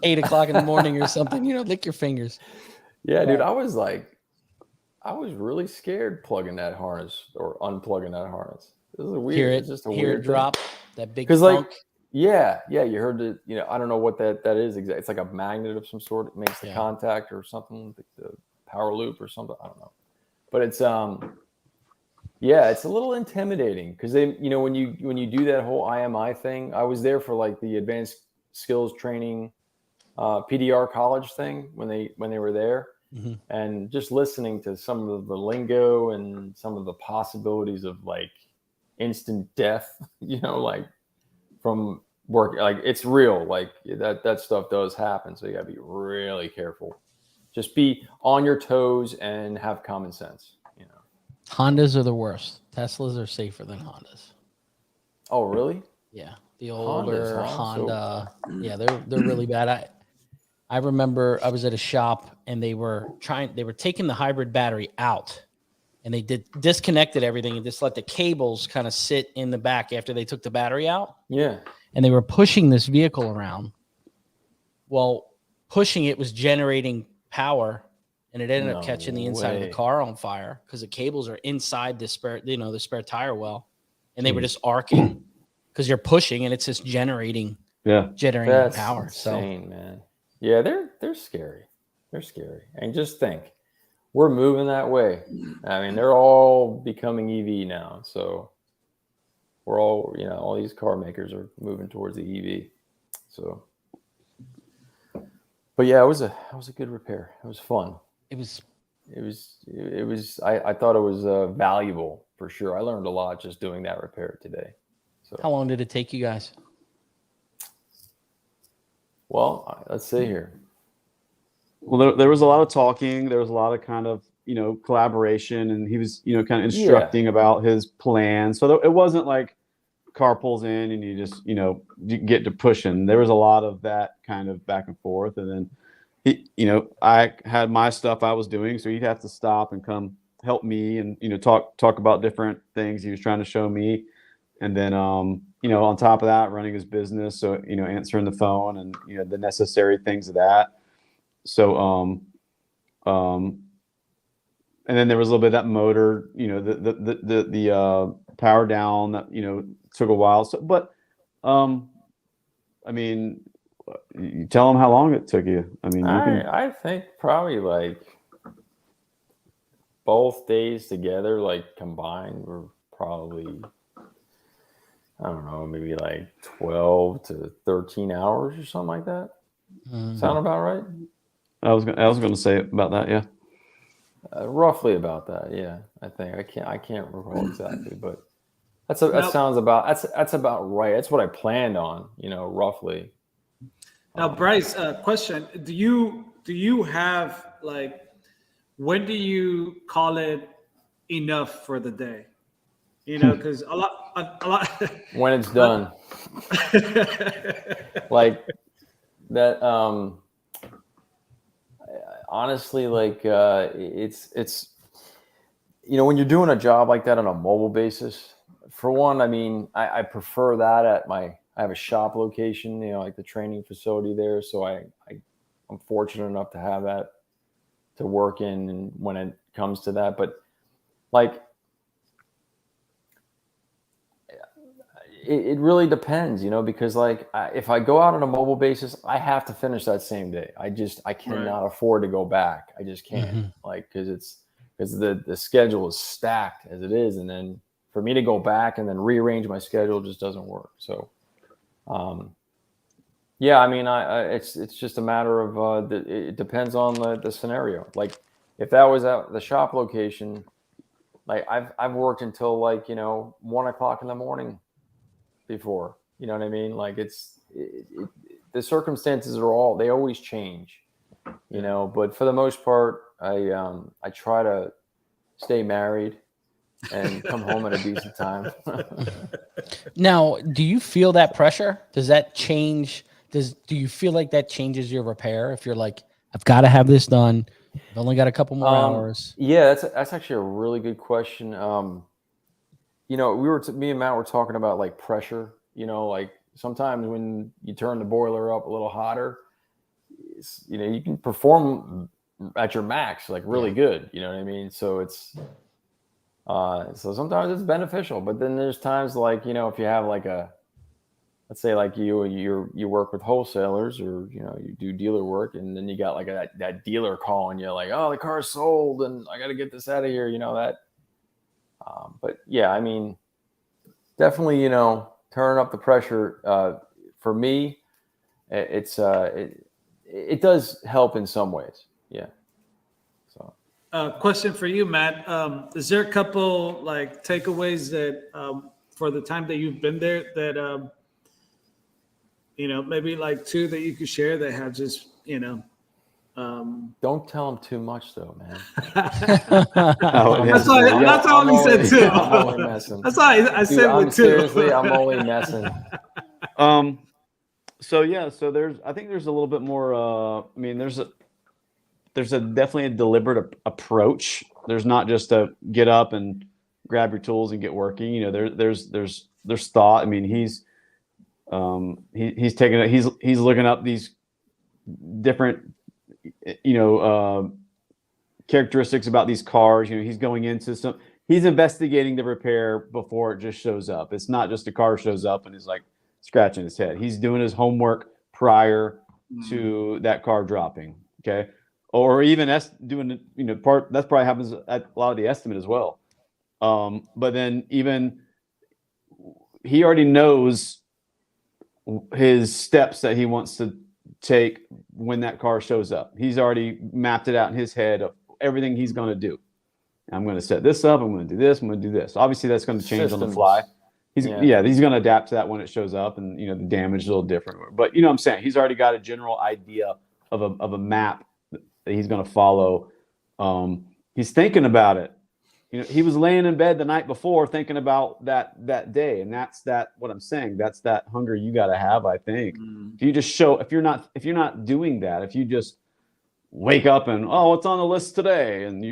8 o'clock in the morning or something, lick your fingers. Yeah, dude. I was really scared plugging that harness or unplugging that harness. This is weird. Hear It's it, just a hear weird it thing. drop, that big Because funk. like, yeah, you heard it. I don't know what that is exactly. It's like a magnet of some sort. It makes the Yeah. contact or something, the power loop or something. I don't know. But it's yeah, it's a little intimidating because they, when you do that whole IMI thing. I was there for like the advanced skills training PDR college thing when they were there. Mhm. And just listening to some of the lingo and some of the possibilities of like instant death, like from work, like it's real, like that stuff does happen. So you gotta be really careful. Just be on your toes and have common sense. Hondas are the worst. Teslas are safer than Hondas. Oh, really? Yeah, the Hondas, older huh? Honda. Yeah, they're really bad. I remember I was at a shop and they were taking the hybrid battery out, and they disconnected everything and just let the cables kind of sit in the back after they took the battery out. Yeah. And they were pushing this vehicle around. Well, pushing it was generating power, and it ended up No catching the inside of the way. car on fire because the cables are inside the spare tire well, and they were Jeez. just arcing because you're pushing and it's just generating That's power. insane, man. Yeah, they're scary. They're scary. And just think, we're moving that way. I mean, they're all becoming EV now. So we're all these car makers are moving towards the EV. So, but yeah, it was a good repair. It was fun. It was I thought it was valuable for sure. I learned a lot just doing that repair today. So How long did it take you guys? well, let's see here. Well, there was a lot of talking. There was a lot of kind of, collaboration, and he was, kind of instructing about his plan. So it wasn't like car pulls in and you just, you get to pushing. There was a lot of that kind of back and forth. And then I had my stuff I was doing, so he'd have to stop and come help me and, talk about different things he was trying to show me. And then, on top of that, running his business. So, answering the phone and, the necessary things of that. So, and then there was a little bit of that motor, the power down that, took a while. So, but, I mean, you tell them how long it took you. I mean, I think probably like both days together, like combined, were probably, I don't know, maybe like 12 to 13 hours or something like that. Sound about right? I was going to say about that. Yeah. Roughly about that. Yeah. I think I can't recall exactly, but that's about right. That's what I planned on, roughly. Now, Bryce, question: Do you have like, when do you call it enough for the day? Because a lot. When it's done, like that. Honestly, like it's when you're doing a job like that on a mobile basis. For one, I mean, I prefer that I have a shop location, like the training facility there. So I'm fortunate enough to have that to work in, and when it comes to that. But like, it really depends, because like if I go out on a mobile basis, I have to finish that same day. I cannot afford to go back. I just can't, like, because the schedule is stacked as it is. And then for me to go back and then rearrange my schedule just doesn't work. So, yeah, I mean, it's just a matter of, it depends on the scenario. Like if that was at the shop location, like I've worked until like, 1 o'clock in the morning before, you know what I mean? Like the circumstances they always change, but for the most part, I try to stay married and come home at a decent time. Now, do you feel that pressure? Does that change? Do you feel like that changes your repair? If you're like, I've got to have this done, I've only got a couple more hours. Yeah, that's actually a really good question. Me and Matt were talking about like pressure, like sometimes when you turn the boiler up a little hotter, you can perform at your max, like really good. You know what I mean? So So sometimes it's beneficial, but then there's times like, you know, if you have like let's say like you work with wholesalers, or, you know, you do dealer work, and then you got like that dealer calling you like, oh, the car's sold and I got to get this out of here, you know, that. But yeah, I mean, definitely, you know, turn up the pressure. For me, it does help in some ways. Yeah. So. Question for you, Matt. Is there a couple like takeaways that for the time that you've been there that you know, maybe like two that you could share that have just, you know, Don't tell them too much though, man. That's why I only said two. I'm only messing. That's why I said I'm with two. seriously, I'm only messing. So yeah, so I think there's a little bit more. I mean, there's definitely a deliberate approach. There's not just a get up and grab your tools and get working. You know, there's thought. I mean, he's taking it. He's looking up these different, you know, characteristics about these cars. You know, he's going into he's investigating the repair before it just shows up. It's not just a car shows up and he's like scratching his head. He's doing his homework prior to that car dropping. Okay. Or even doing, you know, that's probably happens at a lot of the estimate as well. But then even he already knows his steps that he wants to take when that car shows up. He's already mapped it out in his head of everything he's going to do. I'm going to set this up. I'm going to do this. I'm going to do this. Obviously, that's going to change on the fly. He's going to adapt to that when it shows up, and you know the damage is a little different. But you know what I'm saying, he's already got a general idea of a map that he's going to follow. He's thinking about it. You know, he was laying in bed the night before thinking about that day, and that's what I'm saying. That's that hunger you got to have, I think. If you just if you're not doing that, if you just wake up and what's on the list today, and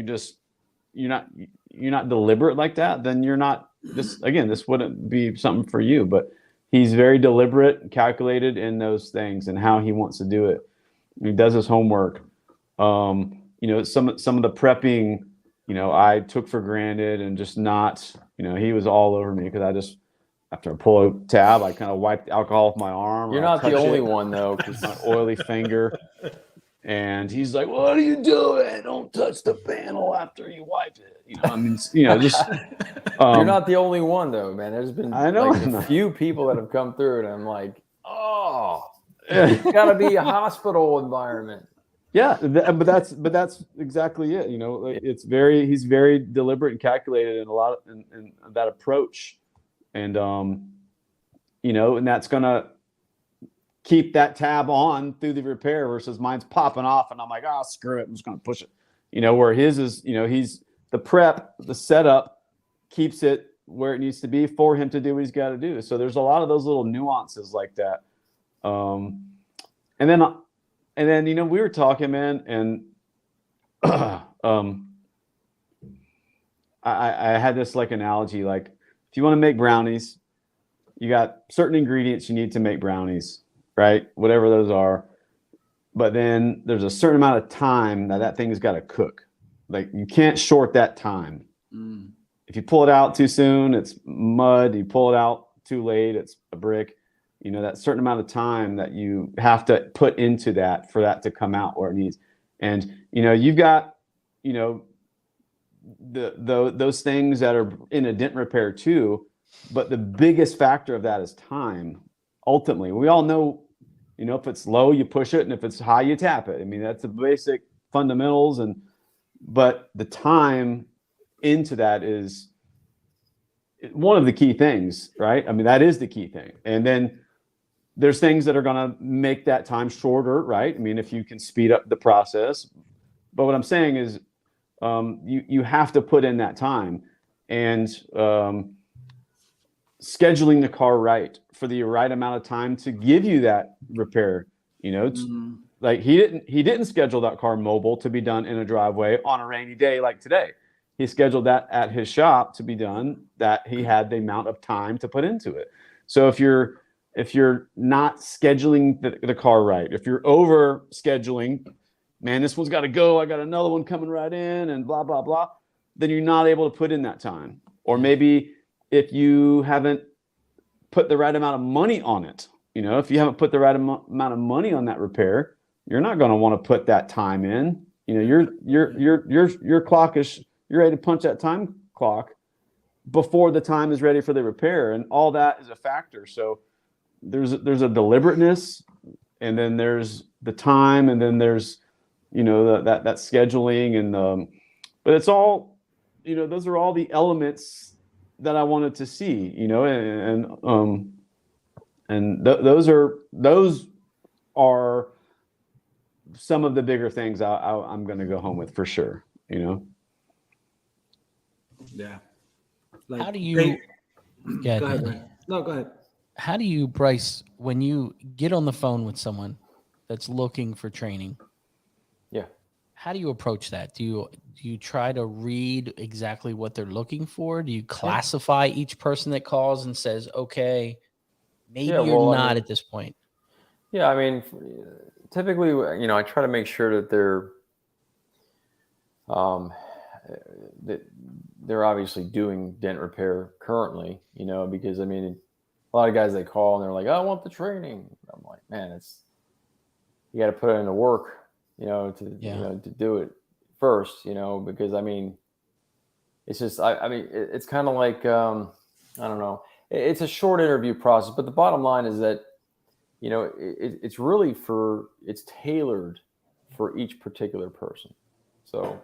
you're not deliberate like that, then you're not this wouldn't be something for you. But he's very deliberate and calculated in those things and how he wants to do it. He does his homework. You know, some of the prepping, you know, I took for granted and just not, you know, he was all over me because I just, after I pull a tab, I kind of wiped alcohol off my arm. You're not the only one though. My oily finger. And he's like, "What are you doing? Don't touch the panel after you wipe it." You know, I mean, you know, just. You're not the only one though, man. There's been like a a few people that have come through, and I'm like, it's got to be a hospital environment. Yeah, but that's exactly it. You know, he's very deliberate and calculated in a lot in that approach, and you know, and that's gonna keep that tab on through the repair versus mine's popping off and I'm like, screw it, I'm just gonna push it. You know, where his is, you know, he's the prep, the setup keeps it where it needs to be for him to do what he's got to do. So there's a lot of those little nuances like that. And then you know, we were talking, man, and I had this like analogy, like if you want to make brownies, you got certain ingredients you need to make brownies, right? Whatever those are. But then there's a certain amount of time that thing's got to cook. Like you can't short that time. If you pull it out too soon, it's mud. You pull it out too late, it's a brick. You know, that certain amount of time that you have to put into that for that to come out where it needs. And, you know, you've got, you know, those things that are in a dent repair too. But the biggest factor of that is time. Ultimately, we all know, you know, if it's low, you push it, and if it's high, you tap it. I mean, that's the basic fundamentals. But the time into that is one of the key things, right? I mean, that is the key thing. And then there's things that are going to make that time shorter, right? I mean, if you can speed up the process. But what I'm saying is you have to put in that time, and scheduling the car right for the right amount of time to give you that repair. You know, it's like he didn't schedule that car mobile to be done in a driveway on a rainy day like today. He scheduled that at his shop to be done, that he had the amount of time to put into it. So if you're not scheduling the car right, if you're over scheduling, man, this one's got to go, I got another one coming right in, and blah blah blah, then you're not able to put in that time. Or maybe if you haven't put the right amount of money on it, if you haven't put the right amount of money on that repair, you're not going to want to put that time in. Your clock is, you're ready to punch that time clock before the time is ready for the repair, and all that is a factor. So there's a deliberateness, and then there's the time, and then there's that scheduling, and but it's all, those are all the elements that I wanted to see, those are some of the bigger things I'm going to go home with for sure. Yeah. How do you? Go ahead, Ryan. No, go ahead. How do you, Bryce, when you get on the phone with someone that's looking for training? Yeah. How do you approach that? Do you try to read exactly what they're looking for? Do you classify each person that calls and says, okay, maybe you're not at this point? Yeah, I mean, typically, I try to make sure that they're obviously doing dent repair currently, because I mean, a lot of guys, they call and they're like, I want the training. I'm like, man, you got to put it into work, to do it first, because I mean, it's just, I mean, it's kind of like, I don't know, it's a short interview process, but the bottom line is that, it's really it's tailored for each particular person. So,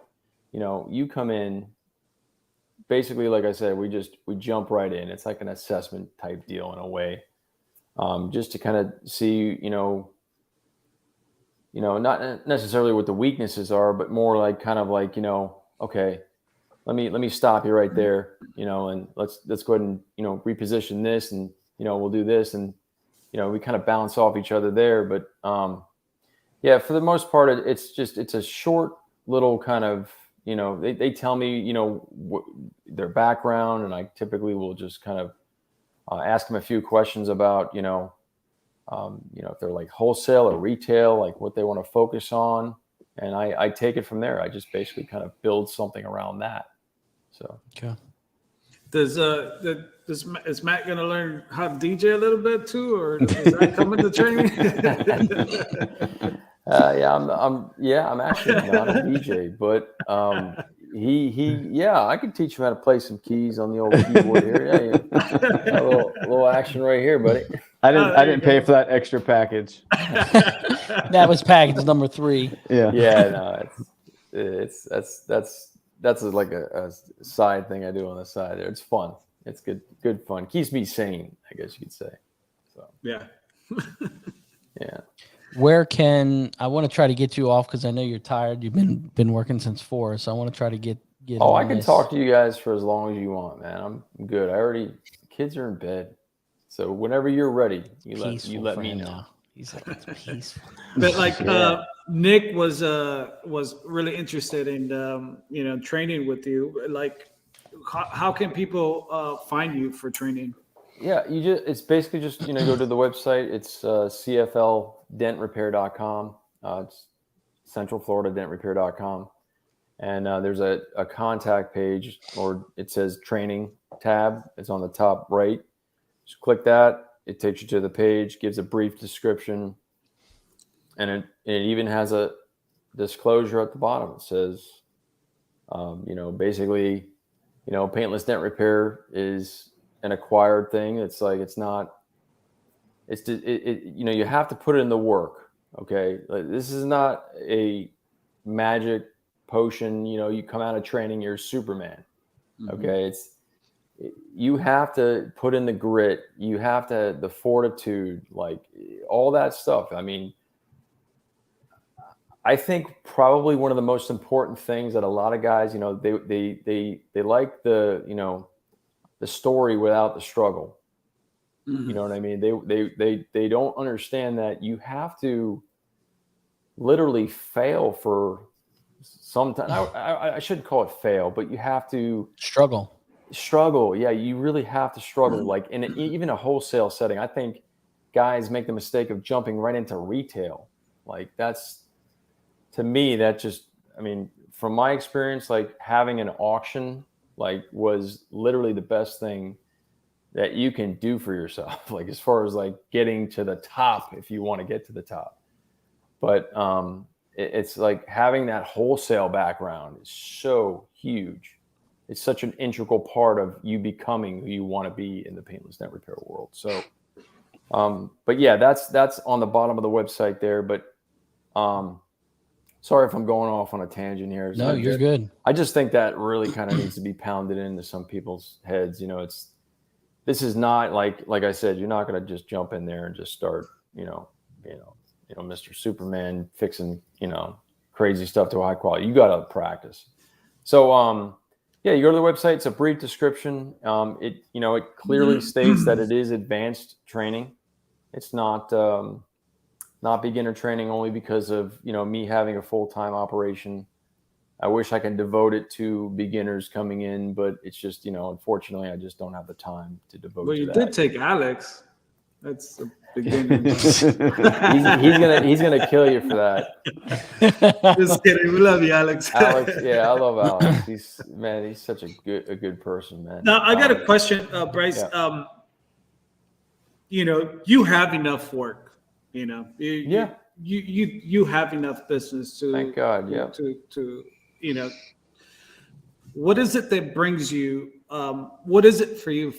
you come in, basically, like I said, we jump right in. It's like an assessment type deal in a way, just to kind of see, not necessarily what the weaknesses are, but more like kind of like, okay, let me stop you right there, and let's go ahead and, reposition this, and, we'll do this, and, we kind of bounce off each other there. But, yeah, for the most part, it's a short little kind of, they tell me, their background, and I typically will just kind of ask them a few questions about, if they're like wholesale or retail, like what they want to focus on. And I take it from there. I just basically kind of build something around that. So, okay. Is Matt going to learn how to DJ a little bit too, or is that coming to training? I'm actually not a DJ, but I could teach you how to play some keys on the old keyboard here. Yeah. A little action right here, buddy. I didn't pay for that extra package. That was package number 3. Yeah. Yeah, no, that's like a side thing I do on the side there. It's fun. It's good fun. Keeps me sane, I guess you could say. So yeah. Yeah. Where I want to try to get you off, because I know you're tired. You've been working since 4, so I want to try to get. Oh, I can talk to you guys for as long as you want, man. I'm good. Kids are in bed, so whenever you're ready, you let me know. Now. He's like, it's peaceful. But like Nick was really interested in training with you. Like, how can people find you for training? Yeah, it's basically just go to the website. It's cfldentrepair.com. It's Central Florida dentrepair.com, and there's a contact page, or it says training tab. It's on the top right. Just click that. It takes you to the page, gives a brief description, and it even has a disclosure at the bottom. It says, basically, paintless dent repair is an acquired thing. It's like, you have to put in the work. Okay. Like, this is not a magic potion. You come out of training, you're Superman. Mm-hmm. Okay. You have to put in the grit. You have to, the fortitude, like all that stuff. I mean, I think probably one of the most important things that a lot of guys, they like the story without the struggle. Mm-hmm. You know what I mean? They don't understand that you have to literally fail for some time. I shouldn't call it fail, but you have to struggle. Yeah, you really have to struggle. Like even a wholesale setting, I think guys make the mistake of jumping right into retail. Like to me, that just, from my experience, like having an auction, like was literally the best thing that you can do for yourself. Like as far as like getting to the top, if you want to get to the top. But it's like having that wholesale background is so huge. It's such an integral part of you becoming who you want to be in the paintless dent repair world. So, but yeah, that's on the bottom of the website there. But sorry if I'm going off on a tangent here. No, you're good. I just think that really kind of needs to be pounded into some people's heads. This is not like I said, you're not going to just jump in there and just start, Mr. Superman fixing, crazy stuff to a high quality. You got to practice. So, yeah, you go to the website. It's a brief description. It clearly states that it is advanced training. It's not beginner training only because of, me having a full-time operation. I wish I could devote it to beginners coming in, but it's just, unfortunately, I just don't have the time to devote to that. Well, you did take Alex. That's a beginner. he's gonna kill you for that. Just kidding. We love you, Alex. Alex, yeah, I love Alex. He's such a good person, man. Now I got a question, Bryce. Yeah. You have enough work. You have enough business to. Thank God. Yeah. To what is it that brings you? What is it for you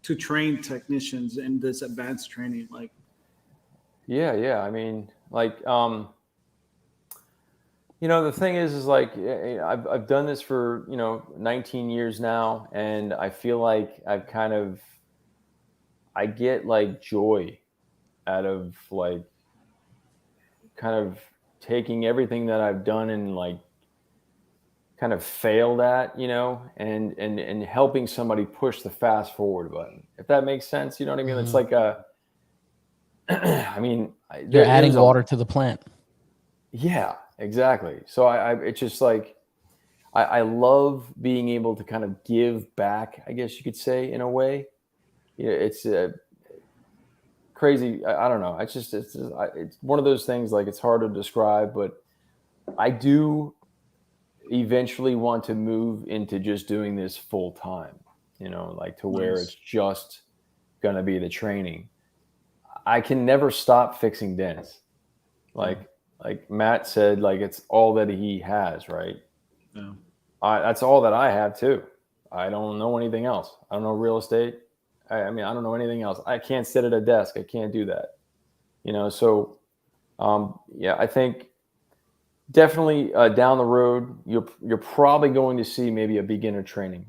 to train technicians in this advanced training? Yeah. I mean, the thing is like, I've done this for, 19 years now. And I feel like I get like joy out of like kind of taking everything that I've done and like kind of failed at, and helping somebody push the fast forward button, if that makes sense. You know what I mean? It's like You're adding water to the plant. Yeah, exactly. So it's just like, I love being able to kind of give back, I guess you could say, in a way. It's crazy. I don't know. It's one of those things, like it's hard to describe, but I do eventually want to move into just doing this full time, to where it's just going to be the training. I can never stop fixing dents. Like Matt said, like it's all that he has, right? Yeah. That's all that I have too. I don't know anything else. I don't know real estate. I don't know anything else. I can't sit at a desk. I can't do that. So I think definitely down the road, you're probably going to see maybe a beginner training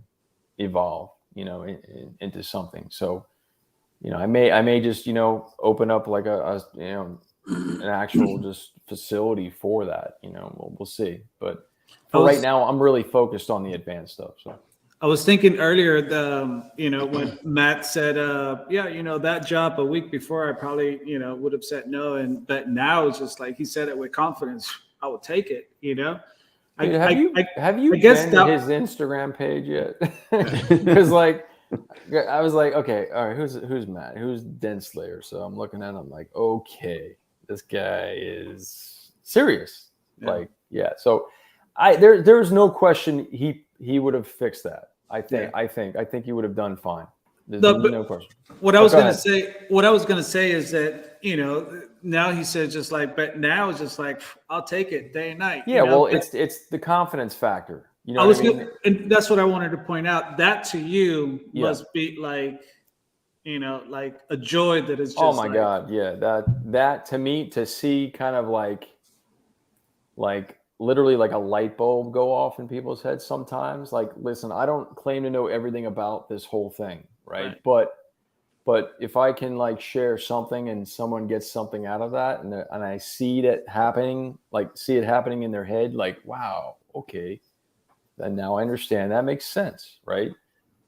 evolve, into something. So, I may just, open up like an actual just facility for that. We'll see. But for right now, I'm really focused on the advanced stuff. So I was thinking earlier, when Matt said, that job a week before, I probably, would have said no. But now it's just like he said it with confidence. I would take it, Dude, have you been to his Instagram page yet? Because I was like, okay, all right, who's Matt? Who's Dent Slayer? So I'm looking at him, I'm like, okay, this guy is serious. Yeah. So there's no question he would have fixed that. I think he would have done fine. There's no question. What I was going to say is that, now he said just like, but now it's just like, I'll take it day and night. Yeah. Well, it's the confidence factor. And that's what I wanted to point out. That to you must be like, like a joy that is just. Oh my God. Yeah. That to me, to see kind of like literally like a light bulb go off in people's heads sometimes. Like, listen, I don't claim to know everything about this whole thing. Right. But if I can like share something and someone gets something out of that, and I see it happening in their head, like, wow, okay, then now I understand. That makes sense, right?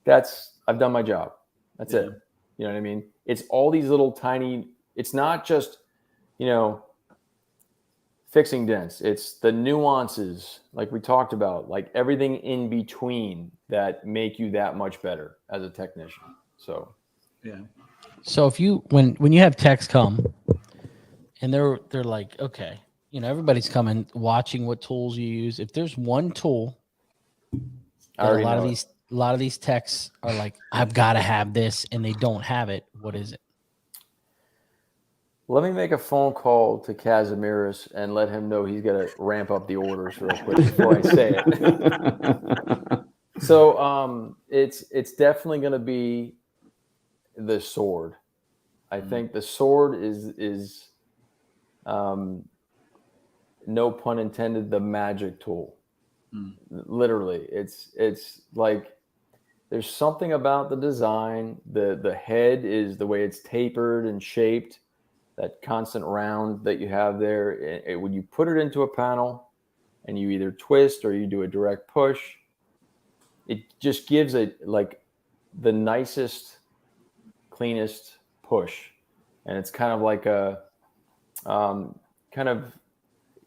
I've done my job. That's it. You know what I mean? It's all these little tiny. It's not just, fixing dents. It's the nuances, like we talked about, like everything in between that make you that much better as a technician. So. Yeah. So if when you have techs come and they're like, okay, everybody's coming, watching what tools you use. If there's one tool, I that a already lot know of it. these techs are like, I've got to have this, and they don't have it. What is it? Let me make a phone call to Casimiris and let him know he's got to ramp up the orders real quick before I say it. So it's definitely going to be the sword. I think the sword is no pun intended, the magic tool. Literally, it's like there's something about the design. The head is the way it's tapered and shaped. That constant round that you have there, when you put it into a panel and you either twist or you do a direct push, it just gives it like the nicest, cleanest push. And it's kind of like a kind of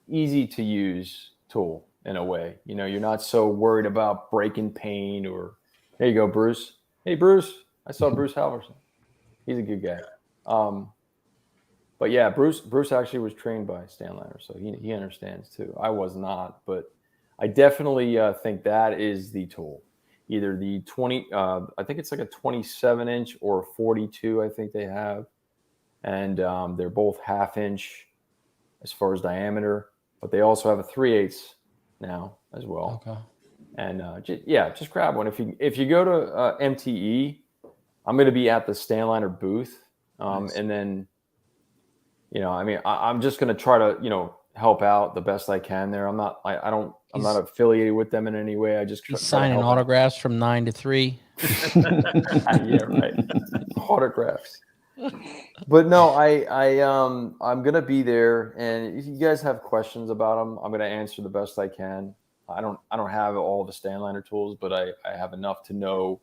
easy to use tool in a way. You're not so worried about breaking paint or, there you go, Bruce. Hey, Bruce. I saw Bruce Halverson. He's a good guy. But yeah, Bruce actually was trained by Stanliner, so he understands too. I was not, but I definitely think that is the tool. Either the 20, I think it's like a 27-inch or 42, I think they have. And they're both 1/2 inch as far as diameter, but they also have a 3/8 now as well. Okay. And just grab one. If you go to MTE, I'm going to be at the Stanliner booth, nice. And then, I'm just going to try to, help out the best I can there. I'm not affiliated with them in any way. I just he's signing autographs from 9 to 3. Yeah, right. Autographs. But no, I'm gonna be there, and if you guys have questions about them, I'm gonna answer the best I can. I don't have all the Stanliner tools, but I have enough to know,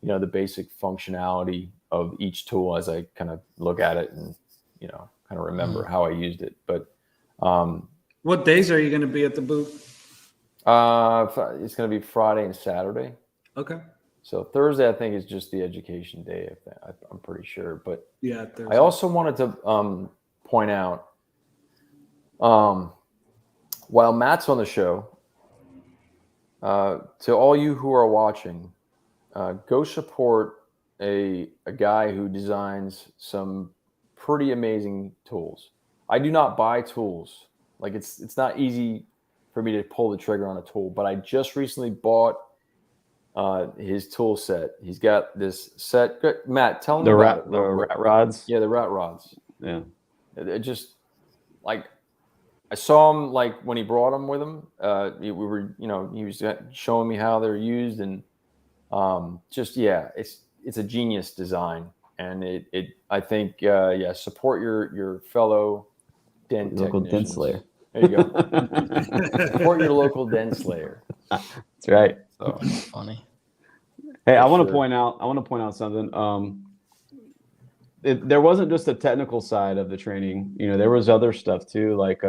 the basic functionality of each tool as I kind of look at it and kind of remember how I used it. But what days are you going to be at the booth? It's going to be Friday and Saturday. Okay. So Thursday, I think, is just the education day. I'm pretty sure. But yeah, Thursday. I also wanted to point out, while Matt's on the show, to all you who are watching, go support a guy who designs some pretty amazing tools. I do not buy tools. Like it's not easy for me to pull the trigger on a tool, but I just recently bought his tool set. He's got this set. Matt, tell him the about rat rods. Yeah, the rat rods. Yeah. It just like I saw him like when he brought them with him. We were, he was showing me how they're used, and it's a genius design, and I think support your fellow local dent slayer. There you go. Support your local dent slayer. That's right. So funny. Hey, I want to point out something. There wasn't just the technical side of the training. There was other stuff too. Like,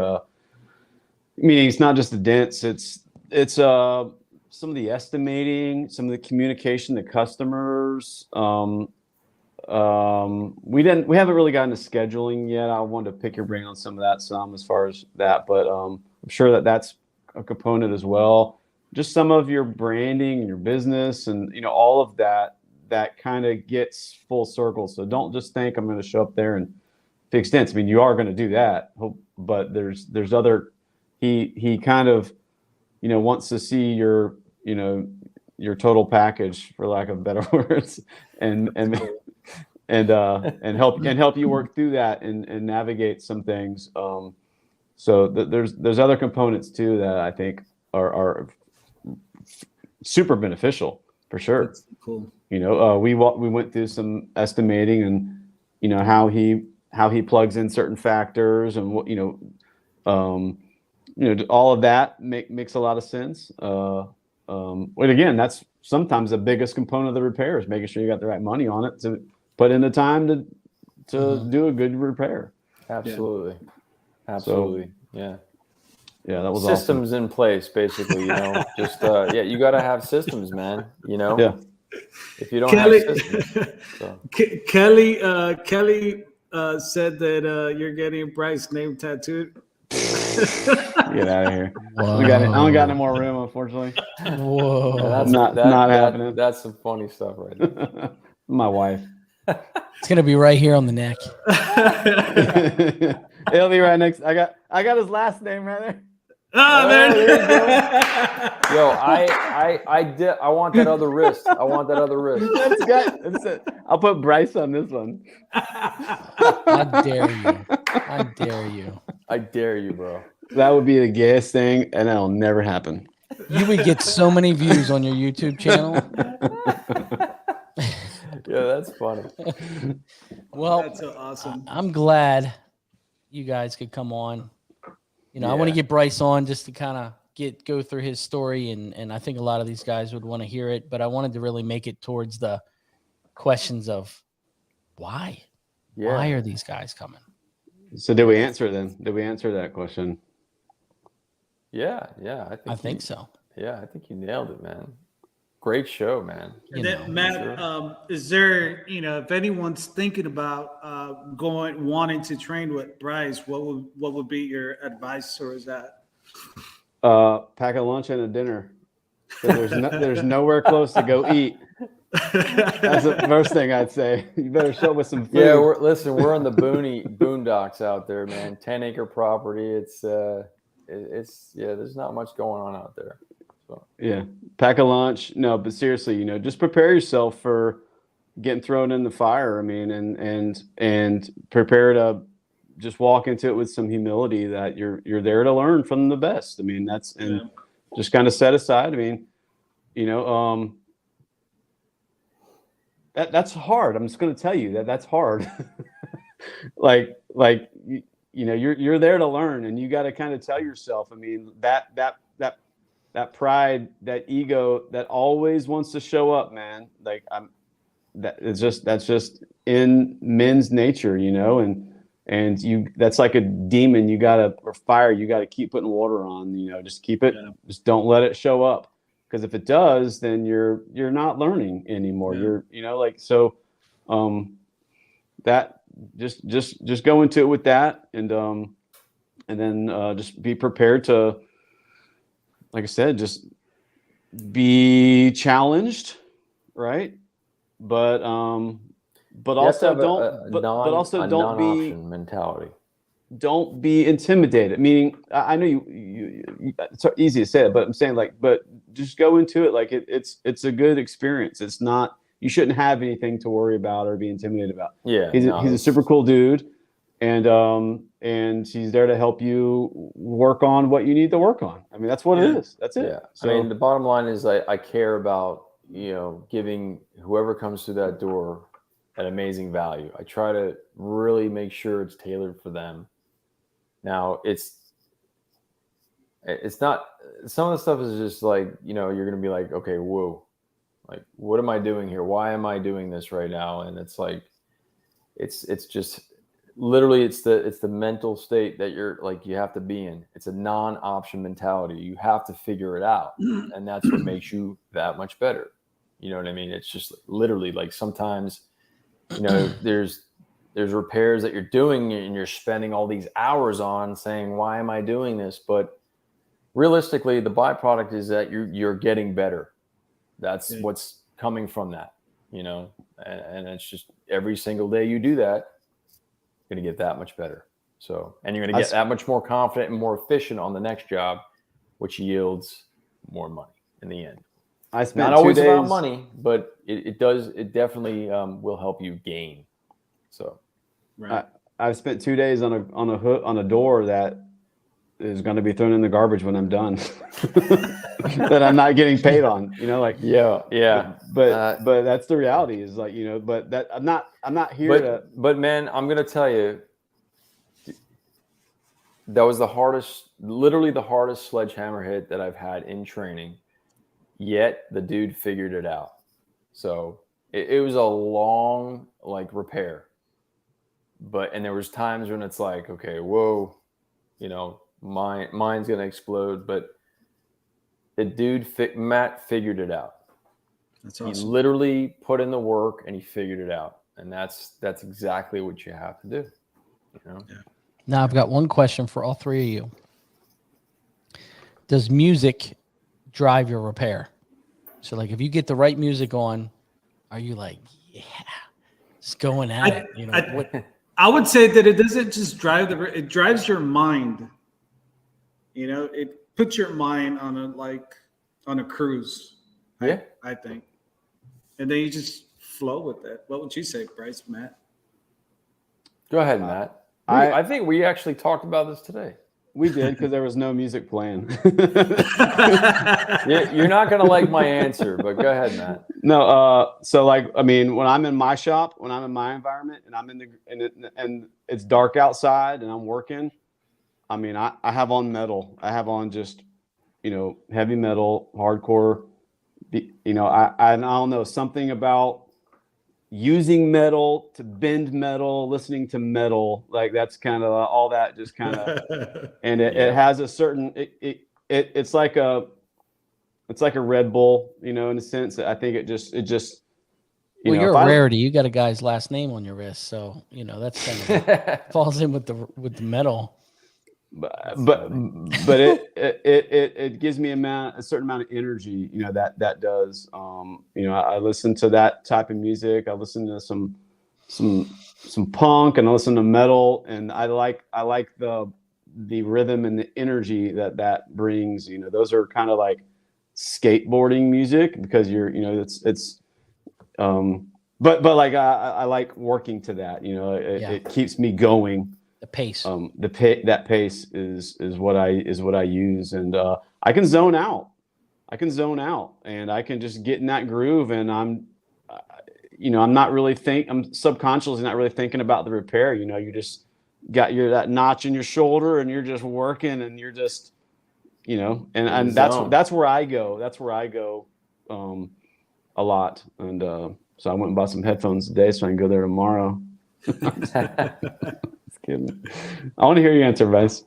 it's not just the dents. It's some of the estimating, some of the communication to customers. We haven't really gotten to scheduling yet. I wanted to pick your brain on some of that as far as that, but I'm sure that's a component as well. Just some of your branding and your business and all of that kind of gets full circle. So don't just think I'm going to show up there and fix dents. You are going to do that, but there's other. He kind of wants to see your total package, for lack of better words, and help you work through that and navigate some things. So there's other components too that I think are super beneficial for sure. That's cool. We went through some estimating and how he plugs in certain factors and what all of that makes a lot of sense. And again, that's sometimes the biggest component of the repair is making sure you got the right money on it to put in the time to do a good repair. Absolutely. Absolutely. Yeah, that was systems awesome. In place, basically. Just you got to have systems, man. Yeah. If you don't have systems. So. Kelly said that you're getting Bryce's name tattooed. Get out of here. Whoa. I don't got no more room, unfortunately. Whoa. Yeah, that's Not happening. That's some funny stuff right there. My wife. It's gonna be right here on the neck. It'll be right next. I got his last name right there. Oh, man. there you go. Yo, I want that other wrist. I want that other wrist. That's it. I'll put Bryce on this one. How dare you? How dare you? I dare you, bro. That would be the gayest thing, and that'll never happen. You would get so many views on your YouTube channel. Yeah, that's funny. Well, That's so awesome. I'm glad you guys could come on. You know, I want to Yeah. get Bryce on just to kind of go through his story, and I think a lot of these guys would want to hear it, but I wanted to really make it towards the questions of why? Yeah. Why are these guys coming? So did we answer then? Did we answer that question? Yeah. I think so. Yeah, I think you nailed it, man. Great show, man. You know, Matt, is there, if anyone's thinking about wanting to train with Bryce, what would be your advice, or is that? Pack a lunch and a dinner. There's nowhere close to go eat. That's the first thing I'd say. You better show up with some food. Yeah, we're on the boondocks out there, man. 10-acre property. It's there's not much going on out there. So. Yeah, pack a lunch. No, but seriously, just prepare yourself for getting thrown in the fire. I mean, and prepare to just walk into it with some humility that you're there to learn from the best. I mean, just kind of set aside. I mean, that's hard. I'm just going to tell you that's hard. You're there to learn, and you got to kind of tell yourself. I mean, that pride, that ego, that always wants to show up, man. That's just in men's nature, and that's like a demon. Or fire. You gotta keep putting water on. Just keep it. Yeah. Just don't let it show up. Because if it does, then you're not learning anymore. Yeah. That just go into it with that, and then just be prepared to, like I said, just be challenged, right? But also don't be mentality. Don't be intimidated. Meaning, I know you it's easy to say it, but I'm saying but just go into it like it's a good experience. It's not, you shouldn't have anything to worry about or be intimidated about. Yeah, he's a super cool dude, and he's there to help you work on what you need to work on. I mean, that's what it is. That's it. Yeah. So, I mean, the bottom line is I care about, giving whoever comes through that door an amazing value. I try to really make sure it's tailored for them. Now, it's not, some of the stuff is just like, you're going to be like, okay, whoa, like, what am I doing here? Why am I doing this right now? And it's like, it's just literally, it's the mental state that you have to be in. It's a non-option mentality. You have to figure it out. And that's what makes you that much better. You know what I mean? It's just literally like sometimes, there's repairs that you're doing and you're spending all these hours on saying, why am I doing this? But realistically, the byproduct is that you're getting better. That's what's coming from that, and it's just every single day you do that, you're going to get that much better. So, and you're going to get that much more confident and more efficient on the next job, which yields more money in the end. I spent not always 2 days about money, but it definitely will help you gain. So, right. I've spent 2 days on a door that is going to be thrown in the garbage when I'm done. That I'm not getting paid on. Yeah. But that's the reality. Is but that I'm not here to. But man, I'm gonna tell you, that was literally the hardest sledgehammer hit that I've had in training. Yet the dude figured it out. So it was a long repair. And there was times when it's like, okay, whoa, mine's gonna explode. But the dude, Matt, figured it out. That's awesome. He literally put in the work and he figured it out. And that's exactly what you have to do. Now I've got one question for all three of you. does music drive your repair? So like if you get the right music on, are you like, yeah, it's going at it? You know, I would say that it doesn't just drive it drives your mind. You know, it puts your mind on a cruise. Yeah. I think. And then you just flow with it. What would you say, Bryce, Matt? Go ahead, Matt. I think we actually talked about this today. We did, because there was no music playing. You're not going to like my answer, but go ahead, Matt. No, so like, I mean, when I'm in my shop, when I'm in my environment, and I'm and it's dark outside, and I'm working, I mean, I have on metal. I have on just, heavy metal, hardcore. I don't know, something about using metal to bend metal, listening to metal, like that's kind of all that, just kind of, and it has a certain, it's like a Red Bull, in a sense. I think it just, well, you're a rarity. You got a guy's last name on your wrist, so that's kind of falls in with the metal. But it gives me a certain amount of energy, that does. I listen to that type of music. I listen to some punk, and I listen to metal, and I like the rhythm and the energy that brings. Those are kind of like skateboarding music, because but like I like working to that. It keeps me going. The pace. That pace is what I use, and I can zone out. And I can just get in that groove, and I'm subconsciously not really thinking about the repair. You just got that notch in your shoulder, and you're just working, and you're just, and that's where I go. That's where I go a lot, and so I went and bought some headphones today, so I can go there tomorrow. Kidding. I want to hear your answer, Bryce.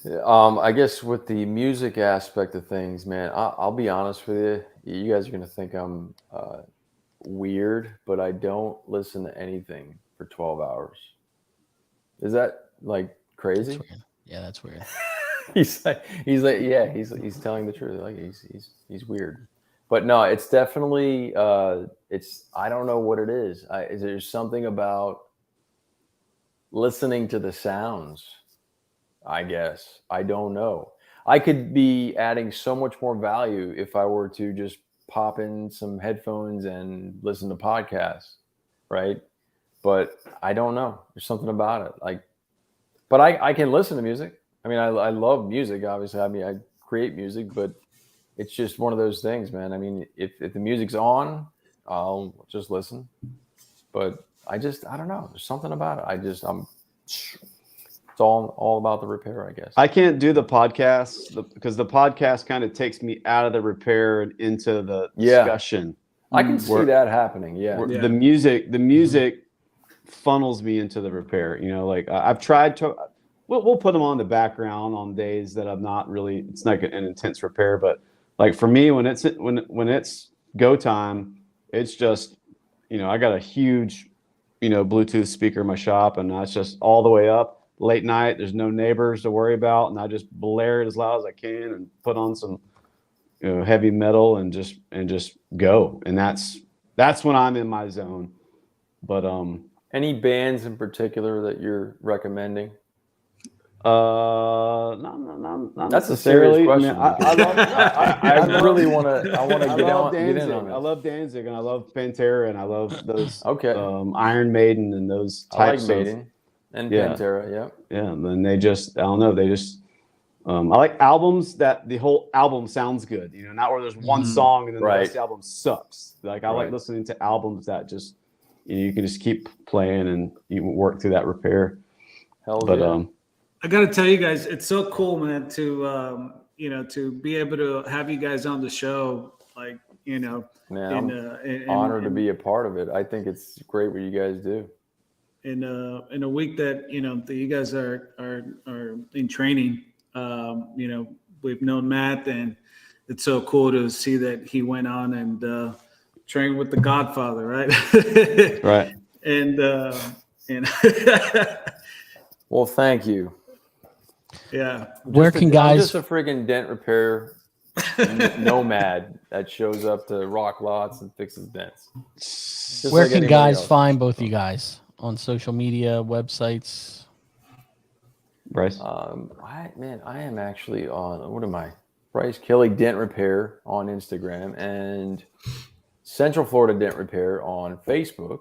I guess with the music aspect of things, man, I'll be honest with you. You guys are going to think I'm weird, but I don't listen to anything for 12 hours. Is that like crazy? That's yeah, that's weird. he's like, yeah, he's telling the truth. Like he's weird, but no, it's definitely I don't know what it is. Is there something about listening to the sounds? I guess. I don't know. I could be adding so much more value if I were to just pop in some headphones and listen to podcasts, right? But I don't know. There's something about it. But I can listen to music. I mean, I love music, obviously. I mean, I create music, but it's just one of those things, man. I mean, if the music's on, I'll just listen. But I don't know. There's something about it. It's all about the repair, I guess. I can't do the podcast because the podcast kind of takes me out of the repair and into the discussion. I can see that happening. Yeah. The music funnels me into the repair. I've tried to. We'll put them on the background on days that I'm not really. It's not an intense repair, but like for me, when it's go time, it's just I got a huge Bluetooth speaker in my shop, and it's just all the way up. Late night, there's no neighbors to worry about, and I just blare it as loud as I can and put on some heavy metal and just go. And that's when I'm in my zone. But any bands in particular that you're recommending? Not that's a serious question. I really want to get in on it. I love Danzig, and I love Pantera, and I love those Iron Maiden and those types of Maiden and Pantera, yeah. And then they just, I don't know, they just I like albums that the whole album sounds good, not where there's one song and then the rest of the album sucks. Like I like listening to albums that just you can just keep playing and you work through that repair. I got to tell you guys, it's so cool, man, to to be able to have you guys on the show, like, I'm honored to be a part of it. I think it's great what you guys do. In a week that that you guys are in training, we've known Matt, and it's so cool to see that he went on and trained with the Godfather, right? Right. And well, thank you. Yeah. Where can I'm guys? just a friggin' dent repair nomad that shows up to rock lots and fixes dents. Just Where like can anybody guys else. find both you guys on social media, websites? Bryce. I am actually on, what am I? Bryce Kelly Dent Repair on Instagram and Central Florida Dent Repair on Facebook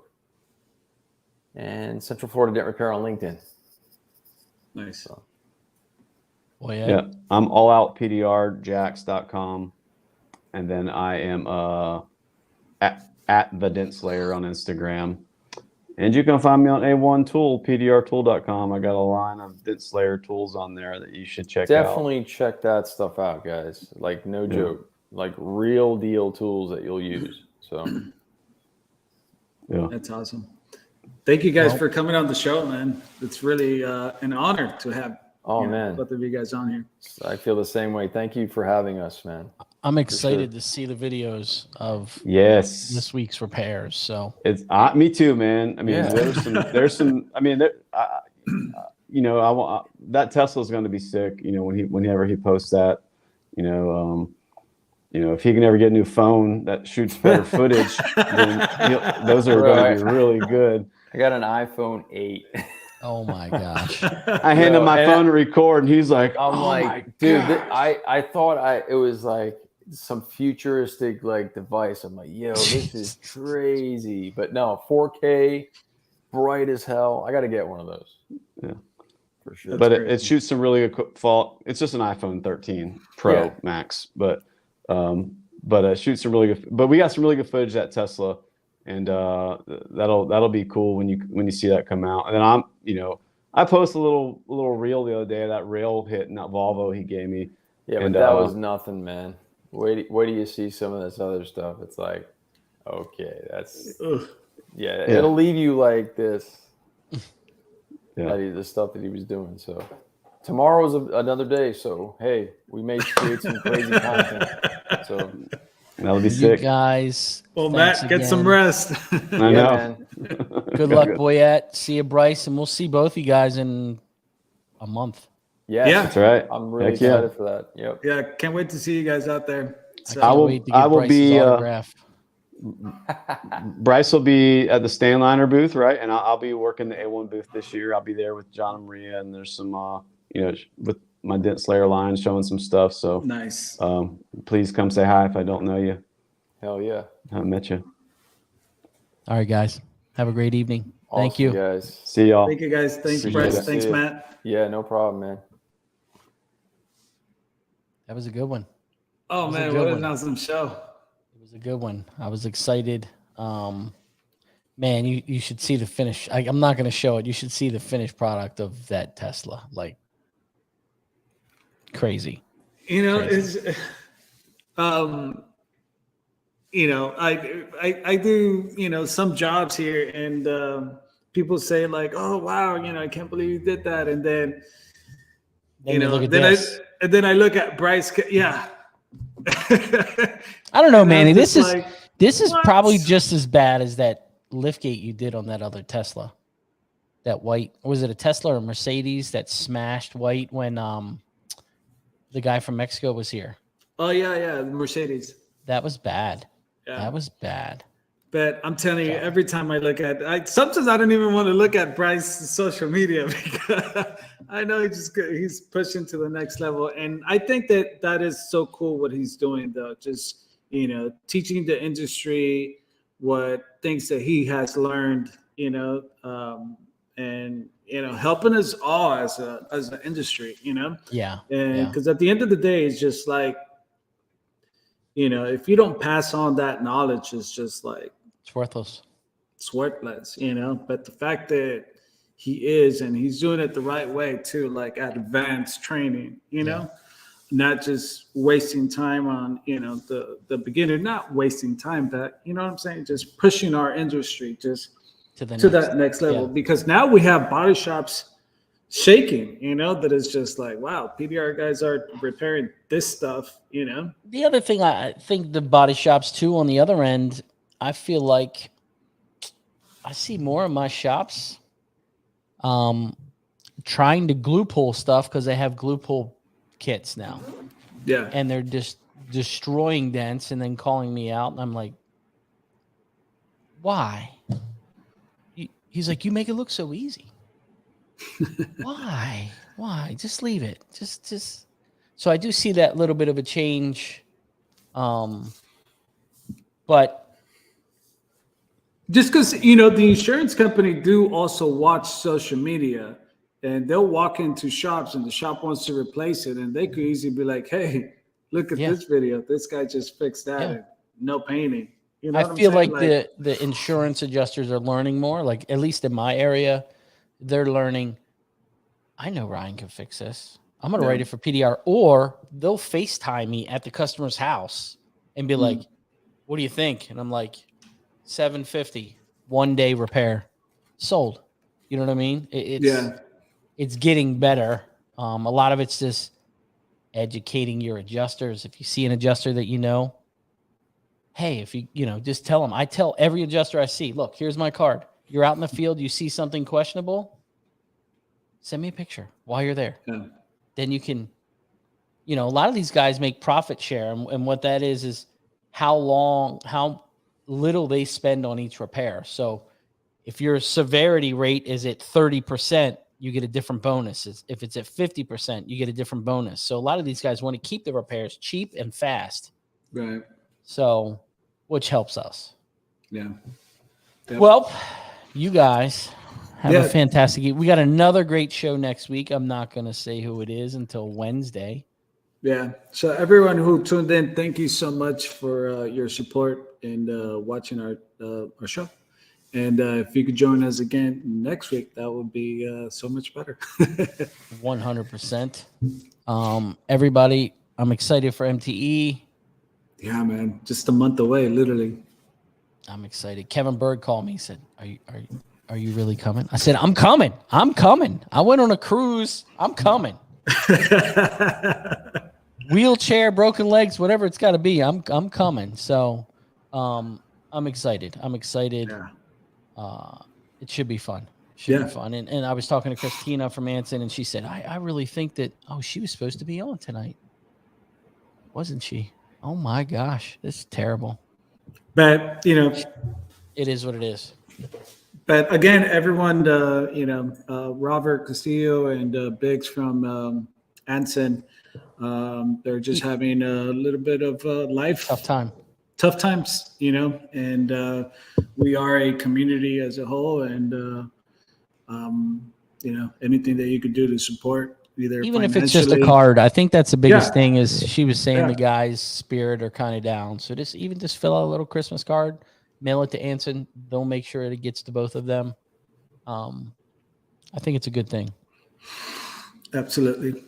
and Central Florida Dent Repair on LinkedIn. Nice. So, Boy, Yeah, I'm alloutpdrjacks.com, and then I am at the Dent Slayer on Instagram, and you can find me on A1 Tool, pdrtool.com. I got a line of Dent Slayer tools on there that you should check out. definitely check that stuff out, guys. Like, no joke. Like, real deal tools that you'll use. So, Yeah, That's awesome. Thank you guys for coming on the show, man. It's really an honor to have man, both of you guys on here. I feel the same way. Thank you for having us, man. I'm excited to see the videos of yes, this week's repairs. So it's me too, man. I mean, Yeah. there's some. I mean, you know, I want that Tesla's going to be sick. You know, whenever he posts that, you know, if he can ever get a new phone that shoots better footage, then those are going to be really good. I got an iPhone 8. oh my gosh. I hand him my phone to record, and he's like, I'm "Oh like, my dude, gosh." I thought it was like some futuristic like device. I'm like, yo, this is crazy. But no, 4K, bright as hell. I got to get one of those. Yeah. For sure. But it shoots some really good fault. It's just an iPhone 13 Pro Max, but it shoots some really good. But we got some really good footage at Tesla, and that'll be cool when you see that come out. And then I posted a little reel the other day of that rail hit in that Volvo he gave me. Yeah, but that was nothing, man. Wait do you see some of this other stuff? It's like, okay, that's it'll leave you like this. Yeah. The stuff that he was doing. So tomorrow's another day. So hey, we may create some crazy content. So that'll be You sick. guys. Well, thanks Matt, get again. some rest. I know. man. Good luck, Boyette. See you, Bryce, and we'll see both you guys in a month. Yes, Yeah. That's right. I'm really Heck yeah. excited for that. Yep. Yeah, can't wait to see you guys out there. So, I can't will- wait to get I will Bryce's be, autograph. Bryce will be at the Stanliner booth, right? And I'll be working the A1 booth this year. I'll be there with John and Maria, and there's some, with my Dent Slayer line showing some stuff. So nice. please come say hi if I don't know you. Hell yeah. I haven't met you. All right, guys. Have a great evening. Thank Awesome, you. guys. See y'all. Thank you guys. Thanks, Appreciate Bryce. it. Thanks, See ya. Matt. Yeah, no problem, man. That was a good one. Oh, That was a man, good what one. an awesome show. It was a good one. I was excited. Man, you should see the finish. I'm not going to show it. You should see the finished product of that Tesla. Like crazy. You know, Crazy. it's I do, some jobs here, and people say like, oh wow, I can't believe you did that. And then Then you look at then this. I look at Bryce. Yeah. I don't know, And Manny. I'm This just is like, this is what? probably just as bad as that liftgate you did on that other Tesla. That white, was it a Tesla or a Mercedes that smashed white when the guy from Mexico was here? Oh yeah, Mercedes. That was bad. Yeah. That was bad. But I'm telling you, every time I look at, sometimes I don't even want to look at Bryce's social media because I know he's pushing to the next level, and I think that is so cool what he's doing, though. Just teaching the industry what things that he has learned, and helping us all as an industry, Yeah. and because at the end of the day, it's just like, if you don't pass on that knowledge, it's just like, It's worthless. it's worthless, but the fact that he is, and he's doing it the right way too, like advanced training, not just wasting time on, the beginner, not wasting time, but you know what I'm saying? Just pushing our industry just to that next level, yeah. because now we have body shops shaking, that is just like, wow, PDR guys are repairing this stuff, The other thing, I think the body shops too, on the other end, I feel like I see more of my shops trying to glue pull stuff because they have glue pull kits now. Yeah. And they're just destroying dents and then calling me out. And I'm like, why? He's like, you make it look so easy. Why? Just leave it. Just. So I do see that little bit of a change. But just because, the insurance company do also watch social media, and they'll walk into shops and the shop wants to replace it, and they could easily be like, hey, look at this video. This guy just fixed that. And no painting. You know I feel like the insurance adjusters are learning more. Like, at least in my area, they're learning, I know Ryan can fix this. I'm going to write it for PDR. Or they'll FaceTime me at the customer's house and be like, what do you think? And I'm like, $750, 1 day repair, sold. You know what I mean? It's getting better. A lot of it's just educating your adjusters. If you see an adjuster that hey, if you just tell them. I tell every adjuster I see, look, here's my card. You're out in the field, you see something questionable, send me a picture while you're there. Yeah. Then you can, a lot of these guys make profit share, and what that is how little they spend on each repair. So if your severity rate is at 30%, you get a different bonus. If it's at 50%, you get a different bonus. So a lot of these guys want to keep the repairs cheap and fast. Right. So, which helps us. Yeah. Yep. Well, you guys have a fantastic. We got another great show next week. I'm not going to say who it is until Wednesday. Yeah. So everyone who tuned in, thank you so much for your support and watching our show. And if you could join us again next week, that would be so much better. 100%. Everybody, I'm excited for MTE. Yeah, man. Just a month away, literally. I'm excited. Kevin Bird called me. He said, Are you really coming? I said, I'm coming. I went on a cruise. I'm coming. Wheelchair, broken legs, whatever it's got to be. I'm coming. So I'm excited. Yeah. It should be fun. Be fun. And I was talking to Christina from Anson, and she said, I really think that, she was supposed to be on tonight. Wasn't she? Oh my gosh, this is terrible. But, it is what it is. But again, everyone, Robert Castillo and Biggs from Anson, they're just having a little bit of life. Tough times, and we are a community as a whole, and, anything that you could do to support. Even if it's just a card, I think that's the biggest thing. Is she was saying the guys' spirit are kind of down, so just fill out a little Christmas card, mail it to Anson. They'll make sure it gets to both of them. I think it's a good thing. Absolutely.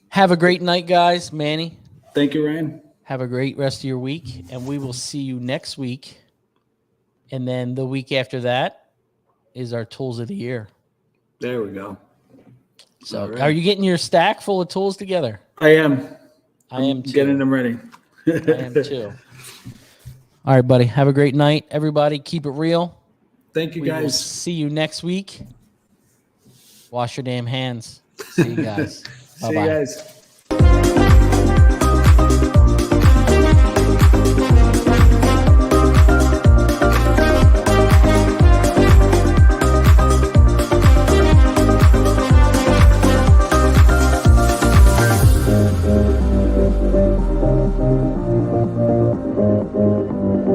Have a great night, guys. Manny, thank you, Ryan. Have a great rest of your week, and we will see you next week. And then the week after that is our Tools of the Year. There we go. So Are you getting your stack full of tools together? I am. I am too. Getting them ready. I am too. All right, buddy. Have a great night. Everybody, keep it real. Thank you, We will guys. see you next week. Wash your damn hands. See you guys. See you Bye-bye. guys.